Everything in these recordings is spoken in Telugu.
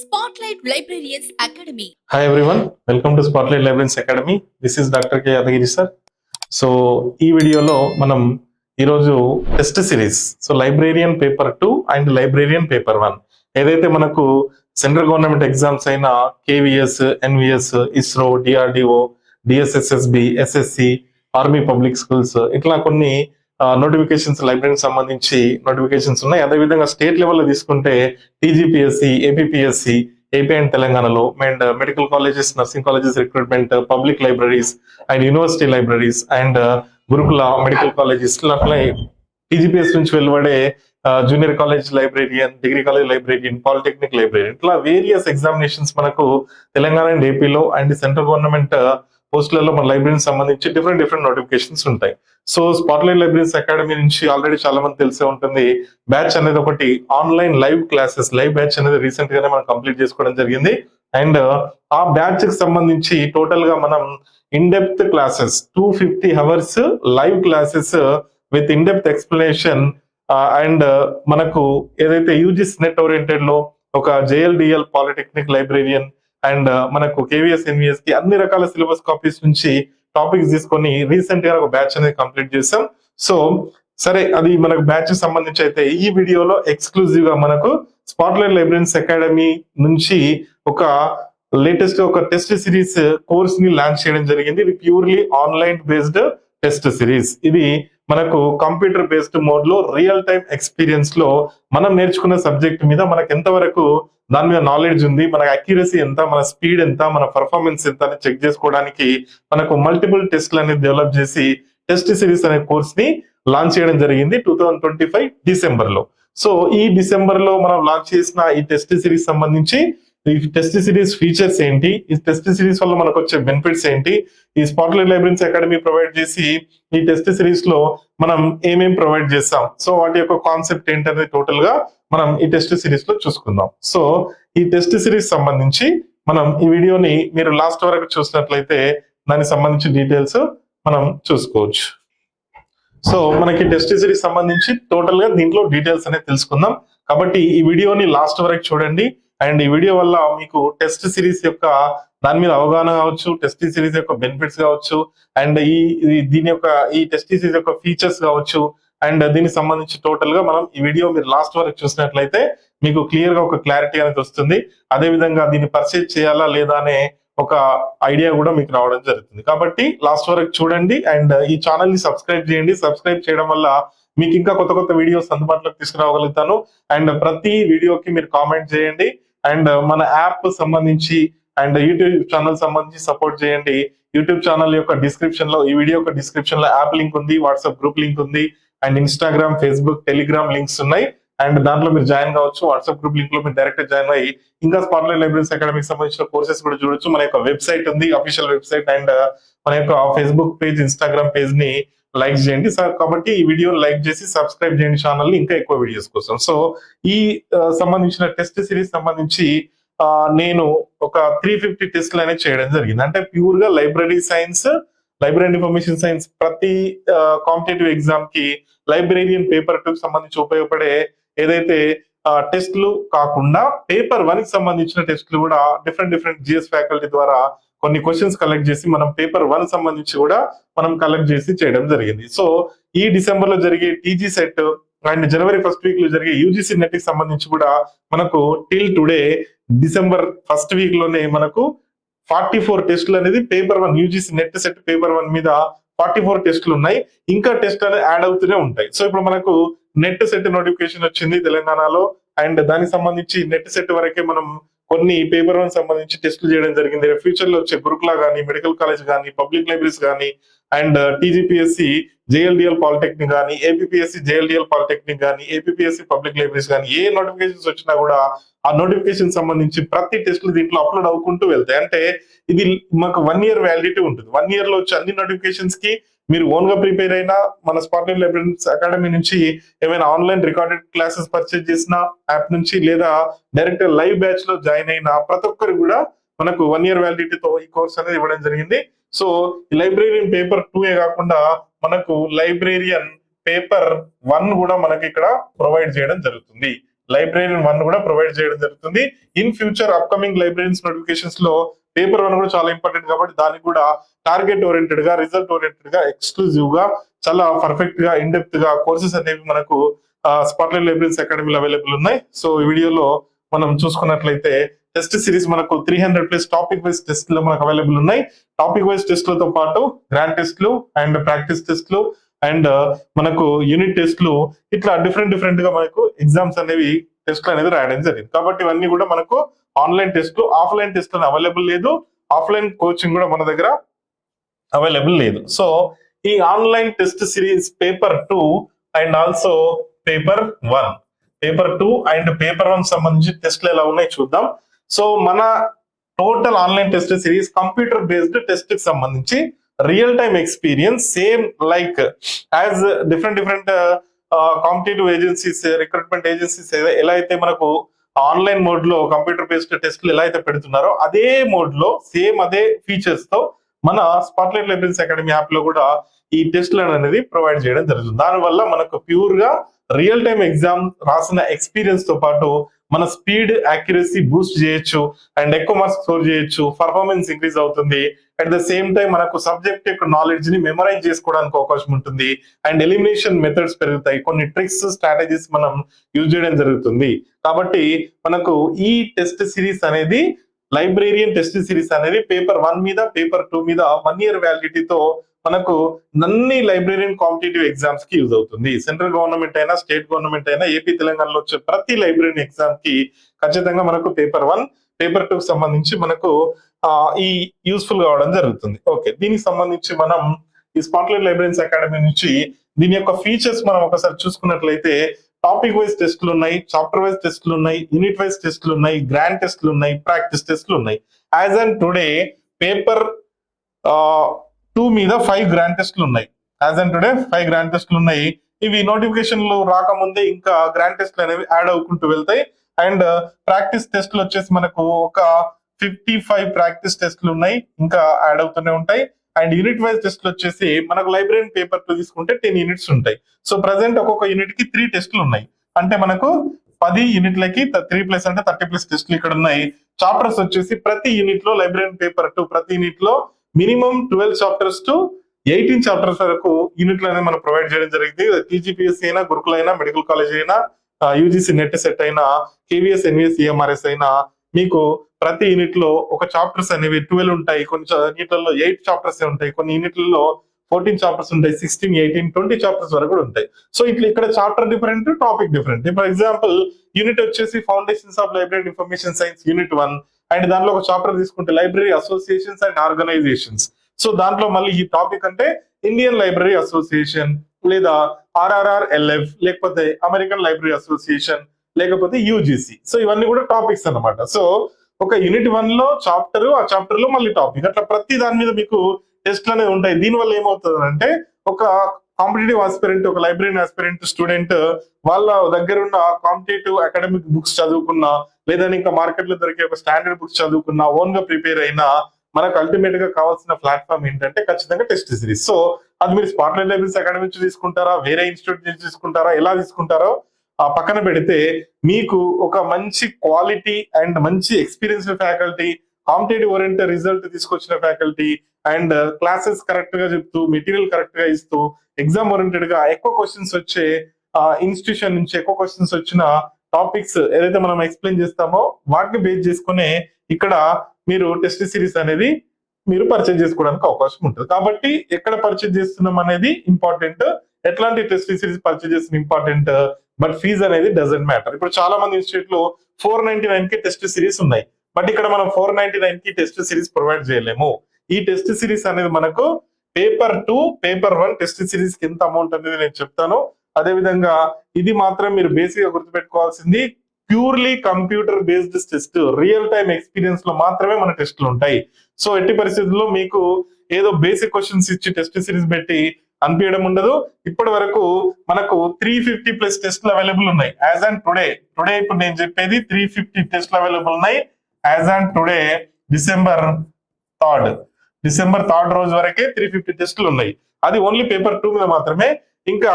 Spotlight Librarians Academy. Hi everyone, welcome to Spotlight Librarians Academy. This is Dr. K. Yadagiri sir. So ఈ వీడియోలో మనం ఈరోజు test series librarian paper 2 and librarian paper 1 ఏదైతే మనకు సెంట్రల్ గవర్నమెంట్ ఎగ్జామ్స్ అయిన KVS, NVS, ISRO, DRDO, DSSSB, SSC, army public schools ఇట్లా కొన్ని నోటిఫికేషన్స్ లైబ్రరీకి సంబంధించి నోటిఫికేషన్స్ ఉన్నాయి. అదేవిధంగా స్టేట్ లెవెల్లో తీసుకుంటే టీజీపీఎస్సి, ఏపీపీఎస్సి, ఏపీ అండ్ తెలంగాణలో and medical colleges, nursing colleges recruitment, public libraries and university libraries and గురుకుల మెడికల్ కాలేజెస్ అట్లా టీజీపీఎస్ నుంచి వెలువడే junior college librarian, degree college librarian, polytechnic librarian ఇట్లా వేరియస్ ఎగ్జామినేషన్స్ మనకు తెలంగాణ అండ్ ఏపీలో అండ్ సెంట్రల్ గవర్నమెంట్ పోస్టులలో మన లైబ్రరీకి సంబంధించి డిఫరెంట్ నోటిఫికేషన్స్ ఉంటాయి. సో స్పాట్లైట్ లైబ్రరీస్ అకాడమీ నుంచి ఆల్రెడీ చాలా మంది తెలిసే ఉంటుంది. బ్యాచ్ అనేది ఒకటి online live classes, live batch అనేది రీసెంట్ గానే మనం కంప్లీట్ చేసుకోవడం జరిగింది. అండ్ ఆ బ్యాచ్ కి సంబంధించి టోటల్ గా మనం in depth classes 250 hours live classes with in depth explanation and మనకు ఏదైతే యూజీసీ నెట్ ఓరియంటెడ్ లో ఒక జేఎల్డిఎల్ పాలిటెక్నిక్ లైబ్రేరియన్ అండ్ మనకు కేవీఎస్, ఎన్విఎస్ కి అన్ని రకాల సిలబస్ కాపీస్ నుంచి టాపిక్స్ తీసుకొని రీసెంట్ గా ఒక బ్యాచ్ అనేది కంప్లీట్ చేసాం. సో సరే, అది మనకు బ్యాచ్ సంబంధించి అయితే ఈ వీడియోలో ఎక్స్క్లూజివ్ గా మనకు స్పాట్లైట్ లైబ్రరీస్ అకాడమీ నుంచి ఒక లేటెస్ట్ ఒక టెస్ట్ సిరీస్ కోర్స్ ని లాంచ్ చేయడం జరిగింది. ఇది purely online based test series. ఇది మనకు కంప్యూటర్ బేస్డ్ మోడ్ లో రియల్ టైం ఎక్స్పీరియన్స్ లో మనం నేర్చుకున్న సబ్జెక్ట్ మీద మనకు ఎంతవరకు దాని మీద నాలెడ్జ్ ఉంది, మన అక్యురసీ ఎంత, మన స్పీడ్ ఎంత, మన పర్ఫార్మెన్స్ ఎంత అని చెక్ చేసుకోవడానికి మనకు మల్టిపుల్ టెస్ట్లు అనేది డెవలప్ చేసి టెస్ట్ సిరీస్ అనే కోర్స్ ని లాంచ్ చేయడం జరిగింది 2025 డిసెంబర్ లో. సో ఈ డిసెంబర్ లో మనం లాంచ్ చేసిన ఈ టెస్ట్ సిరీస్ సంబంధించి ఈ టెస్ట్ సిరీస్ ఫీచర్స్ ఏంటి, ఈ టెస్ట్ సిరీస్ వల్ల మనకు వచ్చే బెనిఫిట్స్ ఏంటి, ఈ స్పాట్లైట్ లైబ్రరీస్ అకాడమీ ప్రొవైడ్ చేసి ఈ టెస్ట్ సిరీస్ లో మనం ఏమేం ప్రొవైడ్ చేస్తాం, సో వాటి యొక్క కాన్సెప్ట్ ఏంటనేది టోటల్ గా మనం ఈ టెస్ట్ సిరీస్ లో చూసుకుందాం. సో ఈ టెస్ట్ సిరీస్ సంబంధించి మనం ఈ వీడియోని మీరు లాస్ట్ వరకు చూసినట్లయితే దానికి సంబంధించి డీటెయిల్స్ మనం చూసుకోవచ్చు. సో మనకి టెస్ట్ సిరీస్ సంబంధించి టోటల్ గా దీంట్లో డీటెయిల్స్ అనేది తెలుసుకుందాం. కాబట్టి ఈ వీడియోని లాస్ట్ వరకు చూడండి. అండ్ ఈ వీడియో వల్ల మీకు టెస్ట్ సిరీస్ యొక్క దాని మీద అవగాహన కావచ్చు, టెస్ట్ సిరీస్ యొక్క బెనిఫిట్స్ కావచ్చు, అండ్ దీని యొక్క ఈ టెస్ట్ సిరీస్ యొక్క ఫీచర్స్ కావచ్చు, అండ్ దీనికి సంబంధించి టోటల్ గా మనం ఈ వీడియో మీరు లాస్ట్ వరకు చూసినట్లయితే మీకు క్లియర్ గా ఒక క్లారిటీ అనేది వస్తుంది. అదే విధంగా దీన్ని పర్చేజ్ చేయాలా లేదా అనే ఒక ఐడియా కూడా మీకు రావడం జరుగుతుంది. కాబట్టి లాస్ట్ వరకు చూడండి అండ్ ఈ ఛానల్ ని సబ్స్క్రైబ్ చేయండి. సబ్స్క్రైబ్ చేయడం వల్ల మీకు ఇంకా కొత్త వీడియోస్ అందుబాటులోకి తీసుకురాగలుగుతాను. అండ్ ప్రతి వీడియోకి మీరు కామెంట్ చేయండి అండ్ మన యాప్ సంబంధించి అండ్ యూట్యూబ్ ఛానల్ సంబంధించి సపోర్ట్ చేయండి. యూట్యూబ్ ఛానల్ యొక్క డిస్క్రిప్షన్ లో, ఈ వీడియో యొక్క డిస్క్రిప్షన్ లో యాప్ లింక్ ఉంది, వాట్సాప్ గ్రూప్ లింక్ ఉంది and Instagram, Facebook, Telegram links ఉన్నాయి. అండ్ దాంట్లో మీరు జాయిన్ కావచ్చు. వాట్సాప్ గ్రూప్ లింక్ లో మీరు డైరెక్ట్ జాయిన్ అయ్యి ఇంకా స్పాట్లైట్ లైబ్రరీస్ అకాడమీకి సంబంధించిన కోర్సెస్ కూడా చూడొచ్చు. మన యొక్క వెబ్సైట్ ఉంది, అఫీషియల్ వెబ్సైట్, అండ్ మన యొక్క ఫేస్బుక్ పేజ్, ఇన్స్టాగ్రామ్ పేజ్ ని లైక్ చేయండి సార్. కాబట్టి ఈ వీడియో లైక్ చేసి సబ్స్క్రైబ్ చేయండి ఛానల్ ని ఇంకా ఎక్కువ వీడియోస్ కోసం. సో ఈ సంబంధించిన టెస్ట్ సిరీస్ సంబంధించి నేను ఒక 350 టెస్ట్లు అనేది చేయడం జరిగింది. అంటే ప్యూర్ గా library science, library information science ప్రతి కాంపిటేటివ్ ఎగ్జామ్ కి లైబ్రేరియన్ పేపర్ 2 కి సంబంధించి ఉపయోగపడే ఏదైతే టెస్ట్లు కాకుండా పేపర్ 1 కి సంబంధించిన టెస్ట్లు కూడా డిఫరెంట్ జిఎస్ ఫ్యాకల్టీ ద్వారా కొన్ని క్వశ్చన్స్ కలెక్ట్ చేసి మనం పేపర్ 1 సంబంధించి కూడా మనం కలెక్ట్ చేసి చేయడం జరిగింది. సో ఈ డిసెంబర్ లో జరిగే TG set and January first week లో జరిగే యూజీసీ నెట్ కి సంబంధించి కూడా మనకు till today December first week లోనే మనకు 44 టెస్టులు అనేది paper 1 UGC NET set paper 1 మీద 44 టెస్టులు ఉన్నాయి. ఇంకా టెస్ట్ అనేది యాడ్ అవుతూనే ఉంటాయి. సో ఇప్పుడు మనకు నెట్ సెట్ నోటిఫికేషన్ వచ్చింది తెలంగాణలో అండ్ దానికి సంబంధించి నెట్ సెట్ వరకే మనం కొన్ని పేపర్ 1 సంబంధించి టెస్టులు చేయడం జరిగింది. ఫ్యూచర్ లో వచ్చే గురుకుల కానీ, మెడికల్ కాలేజ్ కానీ, పబ్లిక్ లైబ్రరీస్ కానీ అండ్ టీజీపీఎస్సి, జేఎల్డిఎల్ పాలిటెక్నిక్ కానీ, ఏపీపీఎస్సి, జేఎల్డిఎల్ పాలిటెక్నిక్ కానీ, ఏపీపీఎస్సి పబ్లిక్ లైబ్రరీస్ కానీ ఏ నోటిఫికేషన్స్ వచ్చినా కూడా ఆ నోటిఫికేషన్ సంబంధించి ప్రతి టెస్ట్లు దీంట్లో అప్లోడ్ అవ్వుకుంటూ వెళ్తాయి. అంటే ఇది మాకు 1 year వ్యాలిడిటీ ఉంటుంది. 1 year లో వచ్చే అన్ని నోటిఫికేషన్స్ కి మీరు ఓన్ గా ప్రిపేర్ అయినా, మన స్పాట్లైట్ లైబ్రరీస్ అకాడమీ నుంచి ఏమైనా ఆన్లైన్ రికార్డెడ్ క్లాసెస్ పర్చేజ్ చేసిన యాప్ నుంచి లేదా డైరెక్ట్ లైవ్ బ్యాచ్ లో జాయిన్ అయిన ప్రతి ఒక్కరు కూడా మనకు 1 year వ్యాలిడిటీతో ఈ కోర్స్ అనేది ఇవ్వడం జరిగింది. సో లైబ్రేరియన్ పేపర్ 2 కాకుండా మనకు లైబ్రేరియన్ పేపర్ 1 కూడా మనకి ఇక్కడ ప్రొవైడ్ చేయడం జరుగుతుంది. లైబ్రేరియన్ 1 కూడా ప్రొవైడ్ చేయడం జరుగుతుంది. In future upcoming librarians notifications లో పేపర్ 1 కూడా చాలా ఇంపార్టెంట్ కాబట్టి దానికి కూడా టార్గెట్ ఓరియంటెడ్ గా, రిజల్ట్ ఓరియంటెడ్ గా, ఎక్స్క్లూజివ్ గా, చాలా పర్ఫెక్ట్ గా, ఇన్ డెప్త్ గా కోర్సెస్ అనేవి మనకు స్పాట్లైట్ లైబ్రరీస్ అకాడమీలో అవైలబుల్ ఉన్నాయి. సో ఈ వీడియోలో మనం చూసుకున్నట్లయితే టెస్ట్ సిరీస్ మనకు 300+ టాపిక్ వైజ్ టెస్ట్లు మనకు అవైలబుల్ ఉన్నాయి. టాపిక్ వైజ్ టెస్ట్లతో పాటు గ్రాండ్ టెస్ట్లు అండ్ ప్రాక్టీస్ టెస్ట్లు అండ్ మనకు యూనిట్ టెస్ట్లు, ఇట్లా డిఫరెంట్ గా మనకు ఎగ్జామ్స్ అనేవి టెస్ట్లు అనేది రాయడం జరిగింది. కాబట్టి ఇవన్నీ కూడా మనకు ఆన్లైన్ టెస్ట్లు, ఆఫ్లైన్ టెస్ట్లు అవైలబుల్ లేదు. ఆఫ్లైన్ కోచింగ్ కూడా మన దగ్గర అవైలబుల్ లేదు. సో ఈ online test series paper 2 and also paper 2 and paper 1 సంబంధించి టెస్ట్లు ఎలా ఉన్నాయి చూద్దాం. సో మన total online test series computer based test కి సంబంధించి real time experience same like as different competitive agencies, recruitment agencies ఎలా అయితే మనకు ఆన్లైన్ మోడ్ లో కంప్యూటర్ బేస్డ్ టెస్ట్లు ఎలా అయితే పెడుతున్నారో అదే మోడ్ లో సేమ్ అదే ఫీచర్స్ తో మన స్పాట్లైట్ లైబ్రరీస్ అకాడమీ యాప్ లో కూడా ఈ టెస్ట్లు అనేది ప్రొవైడ్ చేయడం జరుగుతుంది. దానివల్ల మనకు ప్యూర్ గా రియల్ టైమ్ ఎగ్జామ్ రాసిన ఎక్స్పీరియన్స్ తో పాటు మన స్పీడ్, యాక్యురసీ బూస్ట్ చేయొచ్చు అండ్ ఎక్కువ మార్క్స్ స్కోర్ చేయొచ్చు, పర్ఫార్మెన్స్ ఇంక్రీజ్ అవుతుంది. అట్ ద సేమ్ టైం మనకు సబ్జెక్ట్ యొక్క నాలెడ్జ్ ని మెమరైజ్ చేసుకోవడానికి అవకాశం ఉంటుంది అండ్ ఎలిమినేషన్ మెథడ్స్ పెరుగుతాయి. కొన్ని ట్రిక్స్, స్ట్రాటజీస్ మనం యూజ్ చేయడం జరుగుతుంది. కాబట్టి మనకు ఈ టెస్ట్ సిరీస్ అనేది లైబ్రేరియన్ టెస్ట్ సిరీస్ అనేది పేపర్ 1 మీద, పేపర్ 2 మీద 1 year వ్యాలిడిటీతో మనకు అన్ని లైబ్రేరియన్ కాంపిటేటివ్ ఎగ్జామ్స్ కి యూజ్ అవుతుంది. సెంట్రల్ గవర్నమెంట్ అయినా, స్టేట్ గవర్నమెంట్ అయినా, ఏపీ తెలంగాణలో వచ్చే ప్రతి లైబ్రేరియన్ ఎగ్జామ్ కి ఖచ్చితంగా మనకు పేపర్ 1, పేపర్ 2 కి సంబంధించి మనకు ఈ యూస్ఫుల్ కావడం జరుగుతుంది. ఓకే, దీనికి సంబంధించి మనం ఈ స్పాట్లైట్ లైబ్రరీస్ అకాడమీ నుంచి దీని యొక్క ఫీచర్స్ మనం ఒకసారి చూసుకున్నట్లయితే టాపిక్ వైజ్ టెస్ట్లు ఉన్నాయి, చాప్టర్ వైజ్ టెస్ట్లు ఉన్నాయి, యూనిట్ వైజ్ టెస్ట్లు ఉన్నాయి, గ్రాండ్ టెస్ట్లు ఉన్నాయి, ప్రాక్టీస్ టెస్ట్లు ఉన్నాయి. యాజ్ అండ్ టుడే పేపర్ 2 మీద 5 గ్రాండ్ టెస్ట్లు ఉన్నాయి. యాజ్ అండ్ టుడే 5 గ్రాండ్ టెస్ట్లు ఉన్నాయి. ఇవి నోటిఫికేషన్లు రాకముందే ఇంకా గ్రాండ్ టెస్ట్లు అనేవి యాడ్ అవుకుంటూ వెళ్తాయి. అండ్ ప్రాక్టీస్ టెస్ట్లు వచ్చేసి మనకు ఒక 55 ప్రాక్టీస్ టెస్ట్లు ఉన్నాయి, ఇంకా యాడ్ అవుతూనే ఉంటాయి. అండ్ యూనిట్ వైజ్ టెస్ట్లు వచ్చేసి మనకు లైబ్రరీ పేపర్ 2 తీసుకుంటే 10 యూనిట్స్ ఉంటాయి. సో ప్రెసెంట్ ఒక్కొక్క యూనిట్ కి 3 టెస్ట్లు ఉన్నాయి. అంటే మనకు 10 యూనిట్లకి 3+ అంటే 30+ టెస్ట్లు ఇక్కడ ఉన్నాయి. చాప్టర్స్ వచ్చేసి ప్రతి యూనిట్ లో లైబ్రరీ పేపర్ 2 ప్రతి యూనిట్ లో మినిమం 12 చాప్టర్స్ టు 18 చాప్టర్స్ వరకు యూనిట్లు అనేది మనం ప్రొవైడ్ చేయడం జరిగింది. టీజీపీఎస్సీ అయినా, గురుకుల అయినా, మెడికల్ కాలేజ్ అయినా, యూజీసీ నెట్ సెట్ అయినా, కేవీఎస్, ఎన్వీఎస్, ఈఎంఆర్ఎస్ అయినా మీకు ప్రతి యూనిట్ లో ఒక చాప్టర్స్ అనేవి 12 ఉంటాయి. కొన్ని యూనిట్లలో 8 చాప్టర్స్ ఉంటాయి, కొన్ని యూనిట్లలో 14 చాప్టర్స్ ఉంటాయి, 16, 18, 20 చాప్టర్స్ వరకు కూడా ఉంటాయి. సో ఇట్లా ఇక్కడ chapter different, topic different. For example unit వచ్చేసి foundations of library information science unit 1 and దాంట్లో ఒక చాప్టర్ తీసుకుంటే library associations and organisations. So దాంట్లో మళ్ళీ ఈ టాపిక్ అంటే ఇండియన్ లైబ్రరీ అసోసియేషన్ లేదా RRRLF లేకపోతే అమెరికన్ లైబ్రరీ అసోసియేషన్ లేకపోతే యూజీసీ. సో ఇవన్నీ కూడా టాపిక్స్ అన్నమాట. సో ఒక యూనిట్ 1 లో చాప్టర్, ఆ చాప్టర్ లో మళ్ళీ టాపిక్, అట్లా ప్రతి దాని మీద మీకు టెస్ట్లు అనేవి ఉంటాయి. దీనివల్ల ఏమవుతుంది అంటే ఒక కాంపిటేటివ్ ఆస్పిరెంట్, ఒక లైబ్రరీ ఆస్పిరెంట్ స్టూడెంట్ వాళ్ళ దగ్గర ఉన్న కాంపిటేటివ్ అకాడమిక్ బుక్స్ చదువుకున్నా లేదా ఇంకా మార్కెట్ లో దొరికే ఒక స్టాండర్డ్ బుక్స్ చదువుకున్నా, ఓన్ గా ప్రిపేర్ అయినా మనకు అల్టిమేట్ గా కావాల్సిన ప్లాట్ఫామ్ ఏంటంటే ఖచ్చితంగా టెస్ట్ సిరీస్. సో అది మీరు స్పాట్లైట్ లైబ్రరీస్ అకాడమీ నుంచి తీసుకుంటారా, వేరే ఇన్స్టిట్యూట్ నుంచి తీసుకుంటారా, ఎలా తీసుకుంటారో ఆ పక్కన పెడితే మీకు ఒక మంచి క్వాలిటీ అండ్ మంచి experienced faculty, competitive oriented result తీసుకొచ్చిన ఫ్యాకల్టీ అండ్ క్లాసెస్ కరెక్ట్ గా చెప్తూ, మెటీరియల్ కరెక్ట్ గా ఇస్తూ, ఎగ్జామ్ ఓరియంటెడ్ గా ఎక్కువ క్వశ్చన్స్ వచ్చే ఇన్స్టిట్యూషన్ నుంచి ఎక్కువ క్వశ్చన్స్ వచ్చిన టాపిక్స్ ఏదైతే మనం ఎక్స్ప్లెయిన్ చేస్తామో వాటిని బేస్ చేసుకునే ఇక్కడ మీరు టెస్ట్ సిరీస్ అనేది మీరు పర్చేజ్ చేసుకోవడానికి అవకాశం ఉంటుంది. కాబట్టి ఎక్కడ పర్చేజ్ చేస్తున్నాం అనేది ఇంపార్టెంట్, ఎట్లాంటి టెస్ట్ సిరీస్ పర్చేజ్ చేస్తున్న ఇంపార్టెంట్, బట్ ఫీజ్ అనేది డజంట్ మ్యాటర్. ఇప్పుడు చాలా మంది ఇన్స్టిట్యూట్ లో 499 కి టెస్ట్ సిరీస్ ఉన్నాయి, బట్ ఇక్కడ మనం 499 కి టెస్ట్ సిరీస్ ప్రొవైడ్ చేయలేము. ఈ టెస్ట్ సిరీస్ అనేది మనకు పేపర్ 2, పేపర్ 1 టెస్ట్ సిరీస్ కి ఎంత అమౌంట్ అనేది నేను చెప్తాను. అదే విధంగా ఇది మాత్రం మీరు బేసిక్ గా గుర్తుపెట్టుకోవాల్సింది, purely computer based test, real time experience లో మాత్రమే మన టెస్ట్లు ఉంటాయి. సో ఎట్టి పరిస్థితుల్లో మీకు ఏదో బేసిక్ క్వశ్చన్స్ ఇచ్చి టెస్ట్ సిరీస్ పెట్టి అనిపించడం ఉండదు. ఇప్పటి వరకు మనకు 350+ టెస్ట్లు అవైలబుల్ ఉన్నాయి. యాజ్ అండ్ టుడే ఇప్పుడు నేను చెప్పేది 350 టెస్ట్లు అవైలబుల్ ఉన్నాయి. As and today December 3rd రోజు వరకే 350 టెస్టులు ఉన్నాయి. అది ఓన్లీ పేపర్ 2 మీద మాత్రమే. ఇంకా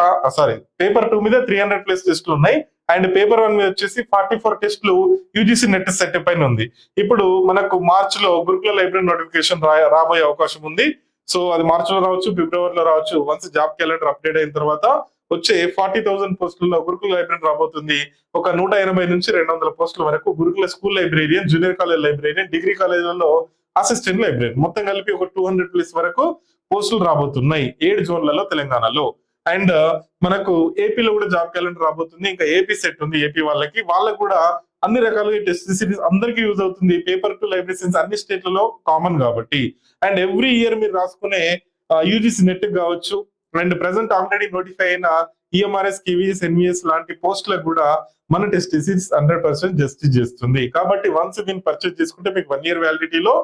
పేపర్ 2 మీద 300+ టెస్టులు ఉన్నాయి. అండ్ పేపర్ 1 మీద వచ్చేసి 44 టెస్టులు యూజీసీ నెట్ సెట్ పైన ఉంది. ఇప్పుడు మనకు మార్చ్ లో గురుకుల లైబ్రరీ నోటిఫికేషన్ రాబోయే అవకాశం ఉంది. సో అది మార్చ్ లో రావచ్చు, ఫిబ్రవరిలో రావచ్చు. వన్స్ జాబ్ క్యాలెండర్ అప్డేట్ అయిన తర్వాత వచ్చే 40,000 పోస్టుల్లో గురుకుల లైబ్రరీ రాబోతుంది. ఒక 180 నుంచి 200 పోస్టుల వరకు గురుకుల school librarian, junior college librarian, degree కాలేజీలలో అసిస్టెంట్ లైబ్రరీ, మొత్తం కలిపి ఒక 200+ వరకు పోస్టులు రాబోతున్నాయి 7 జోన్లలో తెలంగాణలో. అండ్ మనకు ఏపీలో కూడా జాబ్ క్యాలెండర్ రాబోతుంది. ఇంకా ఏపీ సెట్ ఉంది, ఏపీ వాళ్ళకి కూడా అన్ని రకాలుగా టెస్ట్ సిరీస్ అందరికీ యూజ్ అవుతుంది. పేపర్ 2 లైబ్రరీ సైన్స్ అన్ని స్టేట్లలో కామన్ కాబట్టి. అండ్ ఎవ్రీ ఇయర్ మీరు రాసుకునే యూజీసీ నెట్ కావచ్చు అండ్ ప్రెసెంట్ ఆల్రెడీ నోటిఫై అయిన ఈఎంఆర్ఎస్, కేవీఎస్, ఎన్విఎస్ లాంటి పోస్టులకు కూడా మన టెస్ట్ సిరీస్ 100% జస్టిస్ చేస్తుంది. కాబట్టి వన్స్ దీన్ని పర్చేజ్ చేసుకుంటే మీకు 1 year వ్యాలిడిటీలో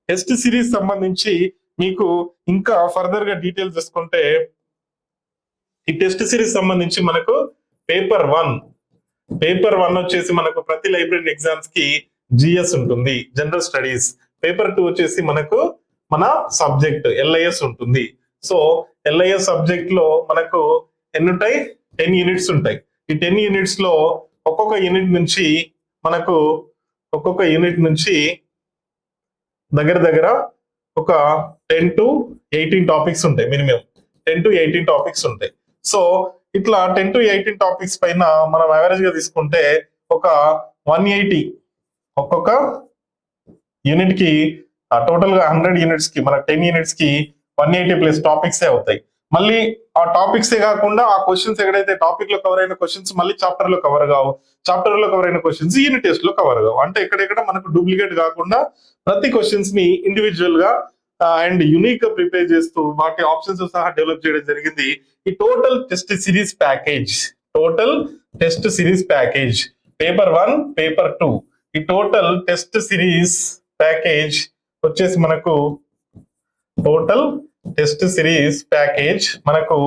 టెస్ట్ సిరీస్ సంబంధించి మీకు ఇంకా ఫర్దర్ గా డీటెయిల్స్ చూసుకుంటే ఈ టెస్ట్ సిరీస్ సంబంధించి మనకు పేపర్ 1 వచ్చేసి మనకు ప్రతి లైబ్రరీ ఎగ్జామ్స్ కి జిఎస్ ఉంటుంది, జనరల్ స్టడీస్. పేపర్ 2 వచ్చేసి మనకు మన సబ్జెక్ట్ ఎల్ఐఎస్ ఉంటుంది. సో ఎల్ఐఎస్ సబ్జెక్ట్ లో మనకు ఎన్ని ఉంటాయి? 10 యూనిట్స్ ఉంటాయి. ఈ 10 యూనిట్స్ లో ఒక్కొక్క యూనిట్ నుంచి దగ్గర ఒక 10 to 18 టాపిక్స్ ఉంటాయి. మినిమం 10 to 18 టాపిక్స్ ఉంటాయి. సో ఇట్లా 10 to 18 టాపిక్స్ పైన మనం యావరేజ్ గా తీసుకుంటే ఒక 180 ఒక్కొక్క యూనిట్ కి, టోటల్ గా 100 యూనిట్స్ కి, మన 10 యూనిట్స్ కి 180+ టాపిక్స్ అవుతాయి. మళ్ళీ ఆ టాపిక్స్ కాకుండా ఆ క్వశ్చన్స్ ఎక్కడైతే టాపిక్ లో కవర్ అయిన క్వశ్చన్స్ మళ్ళీ చాప్టర్ లో కవర్ కావు, చాప్టర్ లో కవర్ అయిన క్వశ్చన్స్ యూనిట్ టెస్ట్ లో కవర్ కావు. అంటే ఎక్కడెక్కడ మనకు డూప్లికేట్ కాకుండా ప్రతి క్వశ్చన్స్ ని ఇండివిజువల్ గా అండ్ యునిక్ గా ప్రిపేర్ చేస్తూ వాటి ఆప్షన్స్ సహా డెవలప్ చేయడం జరిగింది. ఈ total test series package paper 1, paper 2 ఈ టోటల్ టెస్ట్ సిరీస్ ప్యాకేజ్ వచ్చేసి మనకు టోటల్ టెస్ట్ సిరీస్ ప్యాకేజ్ మనకు